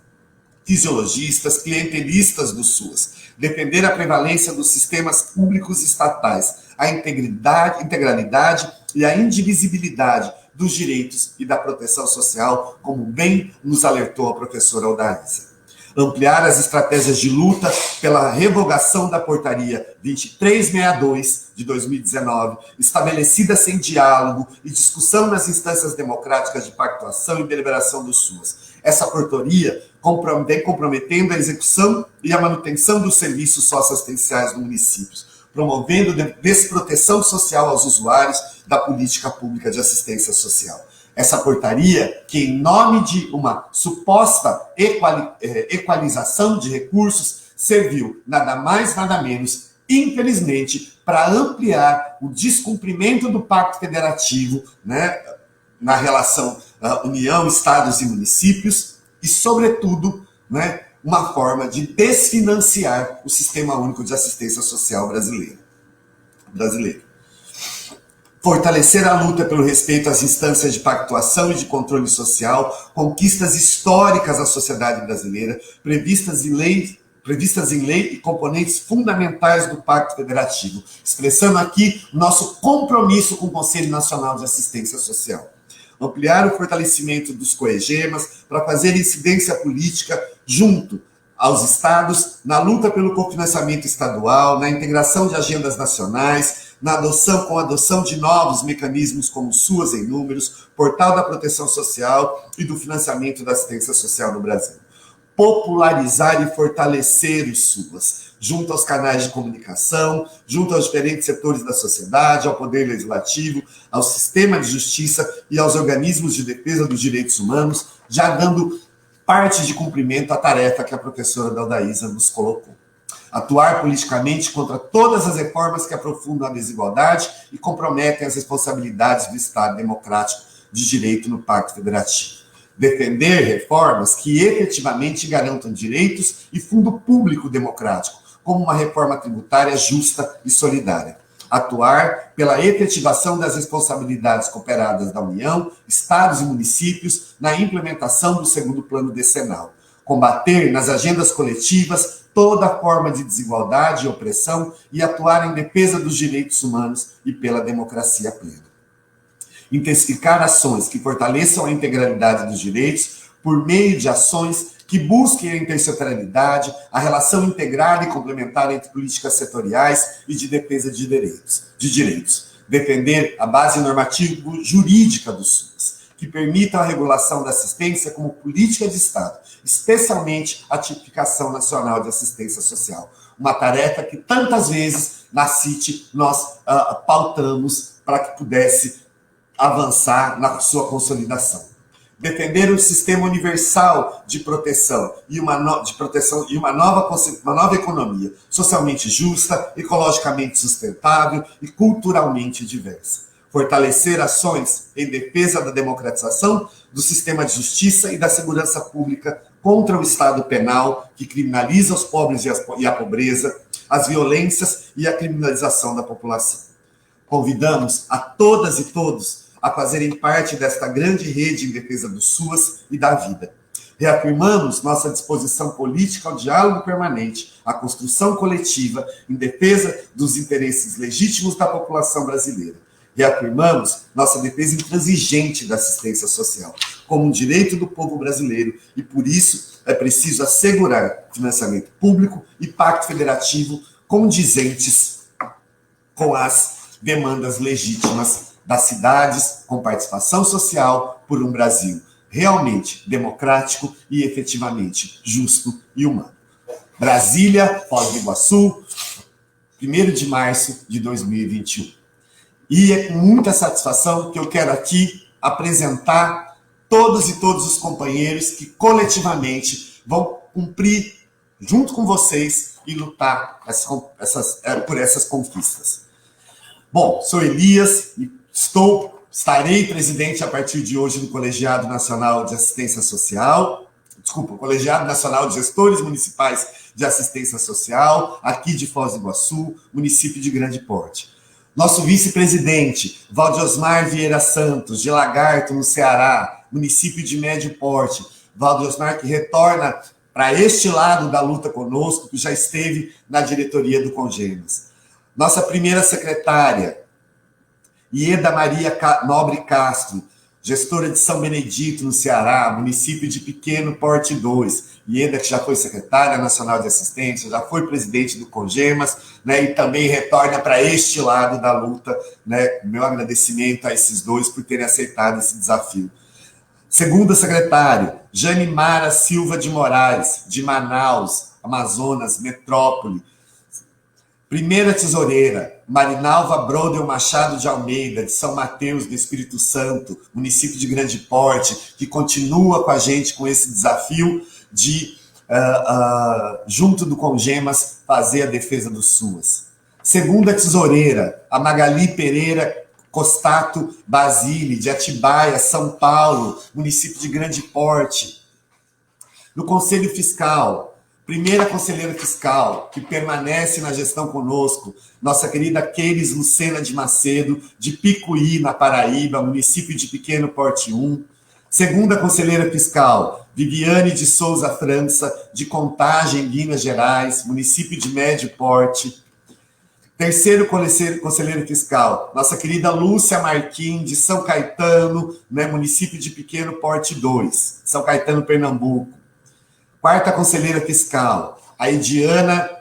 Speaker 5: fisiologistas, clientelistas do SUAS, defender a prevalência dos sistemas públicos estatais, a integralidade e a indivisibilidade dos direitos e da proteção social, como bem nos alertou a professora Aldaísa. Ampliar as estratégias de luta pela revogação da portaria 2362 de 2019, estabelecida sem diálogo e discussão nas instâncias democráticas de pactuação e deliberação do SUAS. Essa portaria vem comprometendo a execução e a manutenção dos serviços socioassistenciais nos municípios, promovendo desproteção social aos usuários da política pública de assistência social. Essa portaria, que em nome de uma suposta equalização de recursos, serviu nada mais, nada menos, infelizmente, para ampliar o descumprimento do Pacto Federativo, né, na relação União, Estados e Municípios, e, sobretudo, né, uma forma de desfinanciar o Sistema Único de Assistência Social brasileiro. Fortalecer a luta pelo respeito às instâncias de pactuação e de controle social, conquistas históricas da sociedade brasileira, previstas em lei e componentes fundamentais do Pacto Federativo, expressando aqui nosso compromisso com o Conselho Nacional de Assistência Social. Ampliar o fortalecimento dos COEGEMAS para fazer incidência política junto aos estados, na luta pelo cofinanciamento estadual, na integração de agendas nacionais, com a adoção de novos mecanismos como SUAS em números, Portal da Proteção Social e do financiamento da assistência social no Brasil. Popularizar e fortalecer os SUAS, junto aos canais de comunicação, junto aos diferentes setores da sociedade, ao Poder Legislativo, ao sistema de justiça e aos organismos de defesa dos direitos humanos, já dando parte de cumprimento à tarefa que a professora Daldaísa nos colocou. Atuar politicamente contra todas as reformas que aprofundam a desigualdade e comprometem as responsabilidades do Estado democrático de direito no Pacto Federativo. Defender reformas que efetivamente garantam direitos e fundo público democrático, como uma reforma tributária justa e solidária. Atuar pela efetivação das responsabilidades cooperadas da União, Estados e municípios na implementação do segundo plano decenal. Combater nas agendas coletivas toda forma de desigualdade e opressão e atuar em defesa dos direitos humanos e pela democracia plena. Intensificar ações que fortaleçam a integralidade dos direitos por meio de ações que busquem a intersectorialidade, a relação integrada e complementar entre políticas setoriais e de defesa de direitos. Defender a base normativa jurídica do SUS, que permita a regulação da assistência como política de Estado, especialmente a tipificação nacional de assistência social. Uma tarefa que tantas vezes na CIT nós pautamos para que pudesse avançar na sua consolidação. Defender um sistema universal de proteção e uma nova economia socialmente justa, ecologicamente sustentável e culturalmente diversa. Fortalecer ações em defesa da democratização do sistema de justiça e da segurança pública contra o Estado penal, que criminaliza os pobres e a pobreza, as violências e a criminalização da população. Convidamos a todas e todos a fazerem parte desta grande rede em defesa do SUAS e da vida. Reafirmamos nossa disposição política ao diálogo permanente, à construção coletiva em defesa dos interesses legítimos da população brasileira. Reafirmamos nossa defesa intransigente da assistência social, como um direito do povo brasileiro, e por isso é preciso assegurar financiamento público e pacto federativo condizentes com as demandas legítimas das cidades, com participação social por um Brasil realmente democrático e efetivamente justo e humano. Brasília, Foz do Iguaçu, 1º de março de 2021. E é com muita satisfação que eu quero aqui apresentar todos os companheiros que coletivamente vão cumprir junto com vocês e lutar por essas conquistas. Bom, sou Elias e estarei presidente a partir de hoje do Colegiado Nacional de Assistência Social, Colegiado Nacional de Gestores Municipais de Assistência Social, aqui de Foz do Iguaçu, município de grande porte. Nosso vice-presidente, Valdiosmar Vieira Santos, de Lagarto, no Ceará, município de médio porte. Valdiosmar que retorna para este lado da luta conosco, que já esteve na diretoria do Congemas. Nossa primeira secretária, Ieda Maria Nobre Castro, gestora de São Benedito, no Ceará, município de pequeno porte 2. Ieda, que já foi secretária nacional de assistência, já foi presidente do Congemas, né, e também retorna para este lado da luta, né, meu agradecimento a esses dois por terem aceitado esse desafio. Segunda secretária, Jane Mara Silva de Moraes, de Manaus, Amazonas, Metrópole. Primeira tesoureira, Marinalva Brodel Machado de Almeida, de São Mateus, do Espírito Santo, município de grande porte, que continua com a gente com esse desafio de, junto do Congemas, fazer a defesa do SUAS. Segunda tesoureira, a Magali Pereira Costato Basile, de Atibaia, São Paulo, município de grande porte. No Conselho Fiscal, primeira conselheira fiscal, que permanece na gestão conosco, nossa querida Keiris Lucena de Macedo, de Picuí, na Paraíba, município de pequeno porte 1. Segunda conselheira fiscal, Viviane de Souza França, de Contagem, Minas Gerais, município de médio porte. Terceiro conselheiro fiscal, nossa querida Lúcia Marquim, de São Caetano, né, município de pequeno porte 2, São Caetano, Pernambuco. Quarta conselheira fiscal, a Ediana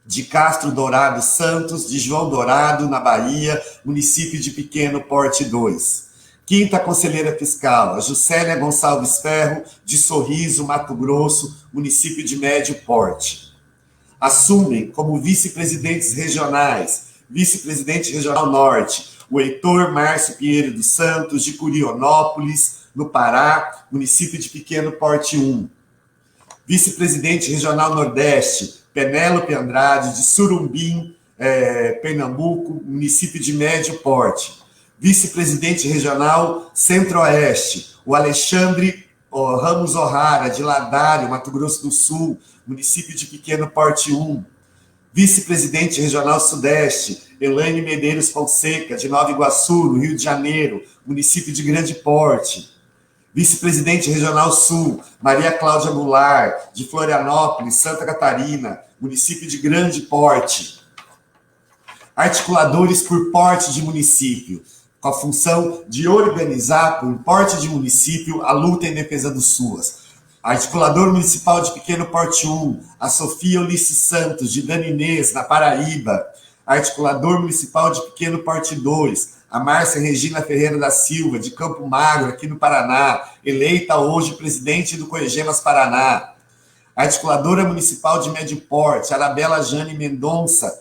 Speaker 5: de Castro Dourado Santos, de João Dourado, na Bahia, município de Pequeno Porte 2. Quinta conselheira fiscal, a Juscelia Gonçalves Ferro, de Sorriso, Mato Grosso, município de Médio Porte. Assumem como vice-presidentes regionais, vice-presidente regional norte, o Heitor Márcio Pinheiro dos Santos, de Curionópolis, no Pará, município de Pequeno Porte 1. Vice-presidente regional nordeste, Penélope Andrade, de Surumbim, Pernambuco, município de Médio Porte. Vice-presidente regional centro-oeste, o Alexandre Ramos O'Hara, de Ladário, Mato Grosso do Sul, município de Pequeno Porte 1. Vice-presidente regional sudeste, Elaine Medeiros Fonseca, de Nova Iguaçu, no Rio de Janeiro, município de Grande Porte. Vice-presidente regional sul, Maria Cláudia Goulart, de Florianópolis, Santa Catarina, município de Grande Porte. Articuladores por porte de município, com a função de organizar, por porte de município, a luta em defesa do SUAS. Articulador municipal de Pequeno Porte 1, a Sofia Ulisses Santos, de Dani Inês, na Paraíba. Articulador municipal de Pequeno Porte 2, a Márcia Regina Ferreira da Silva, de Campo Magro, aqui no Paraná, eleita hoje presidente do Coegemas Paraná. Articuladora municipal de Médio Porte, Arabella Jane Mendonça,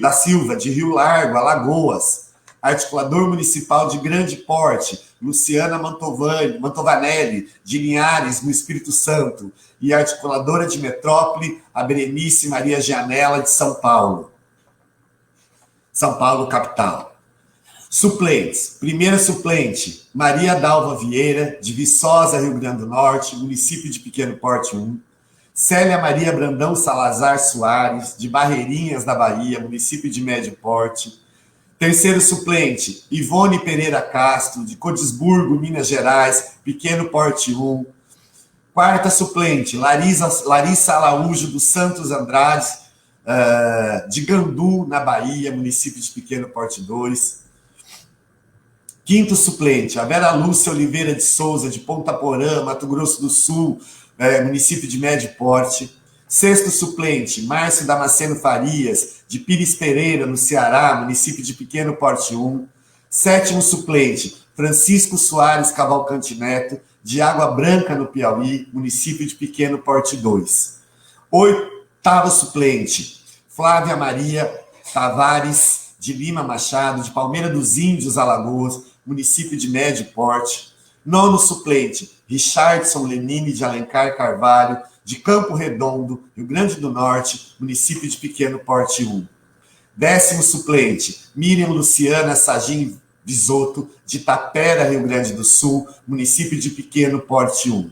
Speaker 5: da Silva, de Rio Largo, Alagoas. Articulador municipal de Grande Porte, Luciana Mantovanelli, de Linhares, no Espírito Santo. E articuladora de Metrópole, a Berenice Maria Gianella, de São Paulo. São Paulo, capital. Suplentes. Primeira suplente, Maria Dalva Vieira, de Viçosa, Rio Grande do Norte, município de Pequeno Porte 1. Célia Maria Brandão Salazar Soares, de Barreirinhas, da Bahia, município de Médio Porte. Terceiro suplente, Ivone Pereira Castro, de Codisburgo, Minas Gerais, Pequeno Porte 1. Quarta suplente, Larissa Araújo dos Santos Andrade, de Gandu, na Bahia, município de Pequeno Porte 2. Quinto suplente, a Vera Lúcia Oliveira de Souza, de Ponta Porã, Mato Grosso do Sul, município de Médio Porte. Sexto suplente, Márcio Damasceno Farias, de Pires Pereira, no Ceará, município de Pequeno Porte 1. Sétimo suplente, Francisco Soares Cavalcante Neto, de Água Branca, no Piauí, município de Pequeno Porte 2. Oitavo suplente, Flávia Maria Tavares de Lima Machado, de Palmeira dos Índios, Alagoas, município de Médio Porte. Nono suplente, Richardson Lenine de Alencar Carvalho, de Campo Redondo, Rio Grande do Norte, município de Pequeno Porte 1. Décimo suplente, Miriam Luciana Sagim Bisotto, de Tapera, Rio Grande do Sul, município de Pequeno Porte 1.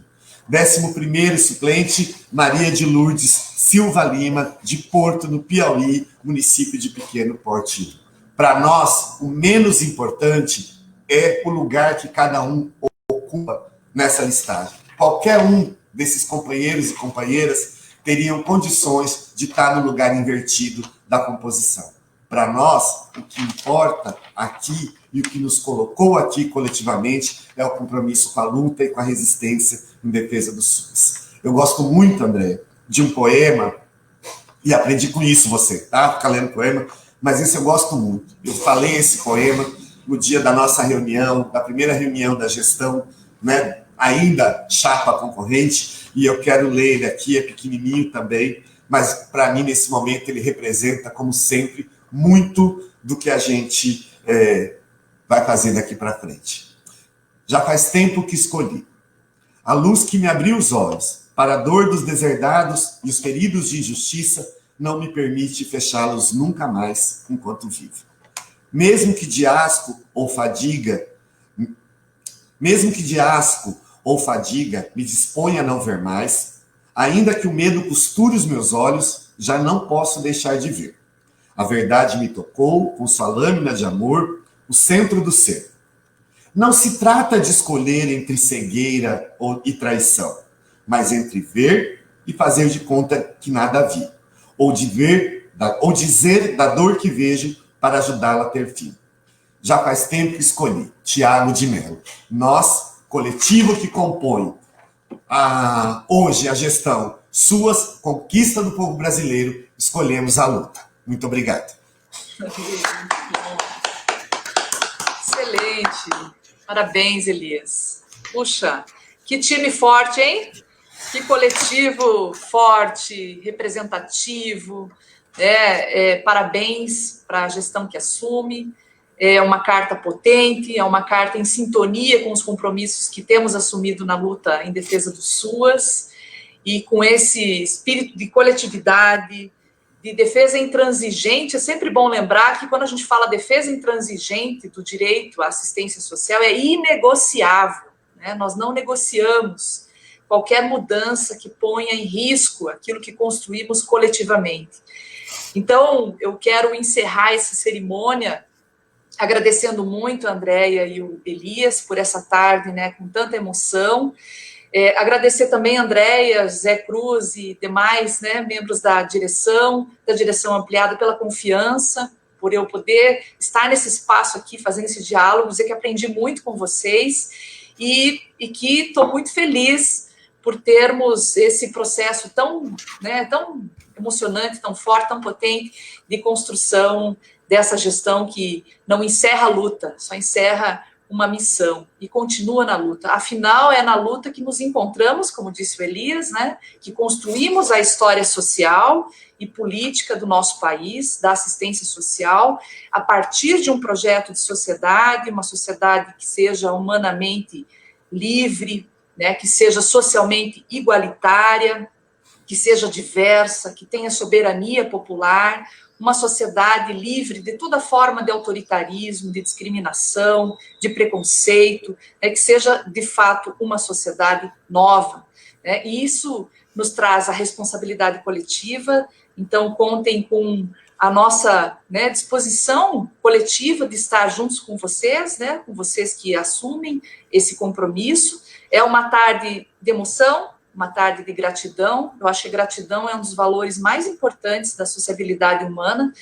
Speaker 5: 11º suplente, Maria de Lourdes Silva Lima, de Porto, no Piauí, município de Pequeno Porte 1. Para nós, o menos importante é o lugar que cada um ocupa nessa listagem. Qualquer um desses companheiros e companheiras teriam condições de estar no lugar invertido da composição. Para nós, o que importa aqui e o que nos colocou aqui coletivamente é o compromisso com a luta e com a resistência em defesa do SUS. Eu gosto muito, André, de um poema, e aprendi com isso você, tá? Ficar lendo poema, mas esse eu gosto muito. Eu falei esse poema no dia da nossa reunião, da primeira reunião da gestão, né? Ainda chapa concorrente, e eu quero ler ele aqui, é pequenininho também, mas para mim, nesse momento, ele representa, como sempre, muito do que a gente vai fazer daqui para frente. Já faz tempo que escolhi a luz que me abriu os olhos para a dor dos deserdados e os feridos de injustiça não me permite fechá-los nunca mais enquanto vivo. Mesmo que de asco ou fadiga me disponha a não ver mais, ainda que o medo costure os meus olhos, já não posso deixar de ver. A verdade me tocou com sua lâmina de amor, o centro do ser. Não se trata de escolher entre cegueira e traição, mas entre ver e fazer de conta que nada vi, ou dizer da dor que vejo para ajudá-la a ter fim. Já faz tempo que escolhi Tiago de Mello. Nós, coletivo que compõe hoje a gestão, suas, conquista do povo brasileiro, escolhemos a luta. Muito obrigado.
Speaker 1: Excelente. Parabéns, Elias. Puxa, que time forte, hein? Que coletivo forte, representativo. Parabéns para a gestão que assume. É uma carta potente, é uma carta em sintonia com os compromissos que temos assumido na luta em defesa dos SUAS, e com esse espírito de coletividade, de defesa intransigente. É sempre bom lembrar que quando a gente fala defesa intransigente do direito à assistência social, é inegociável, né? Nós não negociamos qualquer mudança que ponha em risco aquilo que construímos coletivamente. Então, eu quero encerrar essa cerimônia agradecendo muito a Andréia e o Elias por essa tarde, né, com tanta emoção. Agradecer também a Andréia, Zé Cruz e demais, né, membros da direção ampliada, pela confiança, por eu poder estar nesse espaço aqui, fazendo esse diálogo, dizer que aprendi muito com vocês e que estou muito feliz por termos esse processo tão emocionante, tão forte, tão potente de construção dessa gestão que não encerra a luta, só encerra uma missão e continua na luta. Afinal, é na luta que nos encontramos, como disse o Elias, né, que construímos a história social e política do nosso país, da assistência social, a partir de um projeto de sociedade, uma sociedade que seja humanamente livre, né, que seja socialmente igualitária, que seja diversa, que tenha soberania popular, uma sociedade livre de toda forma de autoritarismo, de discriminação, de preconceito, né, que seja, de fato, uma sociedade nova, né? E isso nos traz a responsabilidade coletiva. Então, contem com a nossa, né, disposição coletiva de estar juntos com vocês, né, com vocês que assumem esse compromisso. É uma tarde de emoção, uma tarde de gratidão. Eu acho que gratidão é um dos valores mais importantes da sociabilidade humana,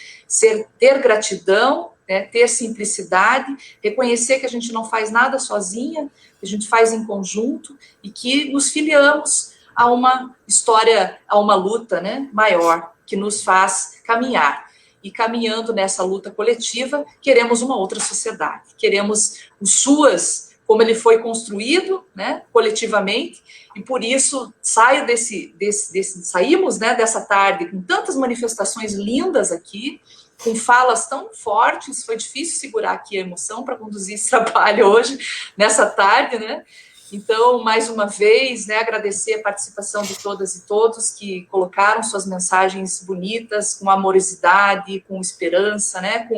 Speaker 1: ter gratidão, né, ter simplicidade, reconhecer que a gente não faz nada sozinha, que a gente faz em conjunto e que nos filiamos a uma história, a uma luta, né, maior, que nos faz caminhar. E caminhando nessa luta coletiva, queremos uma outra sociedade, queremos o SUAS como ele foi construído, né, coletivamente, e por isso saímos, né, dessa tarde com tantas manifestações lindas aqui, com falas tão fortes. Foi difícil segurar aqui a emoção para conduzir esse trabalho hoje, nessa tarde, né? Então, mais uma vez, né, agradecer a participação de todas e todos que colocaram suas mensagens bonitas, com amorosidade, com esperança, né,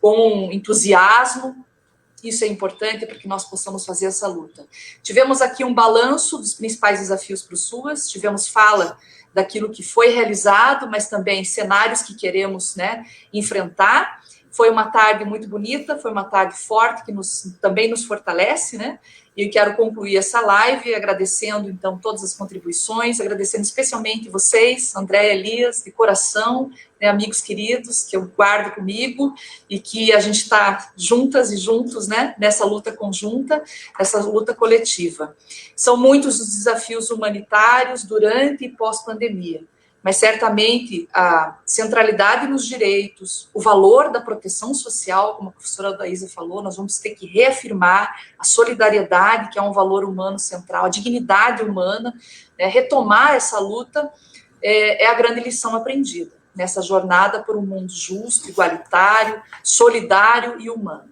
Speaker 1: com entusiasmo. Isso é importante para que nós possamos fazer essa luta. Tivemos aqui um balanço dos principais desafios para o SUAS, tivemos fala daquilo que foi realizado, mas também cenários que queremos, né, enfrentar. Foi uma tarde muito bonita, foi uma tarde forte, que também nos fortalece, né? E eu quero concluir essa live agradecendo, então, todas as contribuições, agradecendo especialmente vocês, André e Elias, de coração, né, amigos queridos, que eu guardo comigo, e que a gente está juntas e juntos, né, nessa luta conjunta, nessa luta coletiva. São muitos os desafios humanitários durante e pós-pandemia, mas certamente a centralidade nos direitos, o valor da proteção social, como a professora Daísa falou, nós vamos ter que reafirmar a solidariedade, que é um valor humano central, a dignidade humana, né, retomar essa luta é a grande lição aprendida nessa jornada por um mundo justo, igualitário, solidário e humano.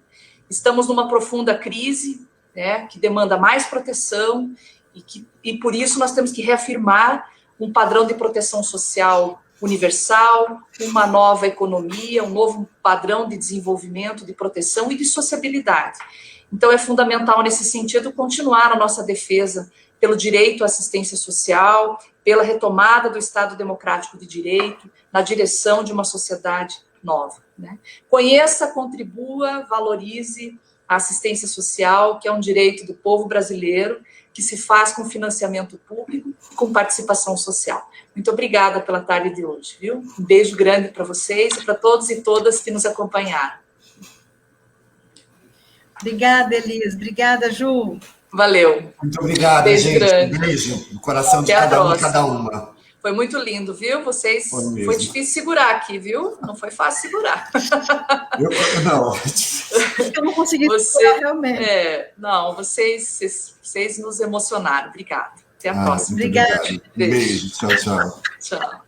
Speaker 1: Estamos numa profunda crise, né, que demanda mais proteção e por isso nós temos que reafirmar um padrão de proteção social universal, uma nova economia, um novo padrão de desenvolvimento, de proteção e de sociabilidade. Então, é fundamental, nesse sentido, continuar a nossa defesa pelo direito à assistência social, pela retomada do Estado Democrático de Direito, na direção de uma sociedade nova, né? Conheça, contribua, valorize a assistência social, que é um direito do povo brasileiro, que se faz com financiamento público e com participação social. Muito obrigada pela tarde de hoje, viu? Um beijo grande para vocês e para todos e todas que nos acompanharam.
Speaker 4: Obrigada, Elias. Obrigada, Ju.
Speaker 1: Valeu.
Speaker 5: Muito obrigado,
Speaker 1: Beijo
Speaker 5: gente.
Speaker 1: grande.
Speaker 5: Um beijo no coração de
Speaker 1: Até a
Speaker 5: cada um e
Speaker 1: próxima.
Speaker 5: cada uma.
Speaker 1: Foi muito lindo, viu? Vocês.
Speaker 5: Foi mesmo.
Speaker 1: Foi difícil segurar aqui, viu? Não foi fácil segurar.
Speaker 5: Não.
Speaker 4: Eu não consegui segurar, realmente.
Speaker 1: Não, vocês nos emocionaram. Obrigada. Até a próxima.
Speaker 4: Obrigada.
Speaker 5: Obrigado. Beijo. Tchau, tchau.
Speaker 1: Tchau.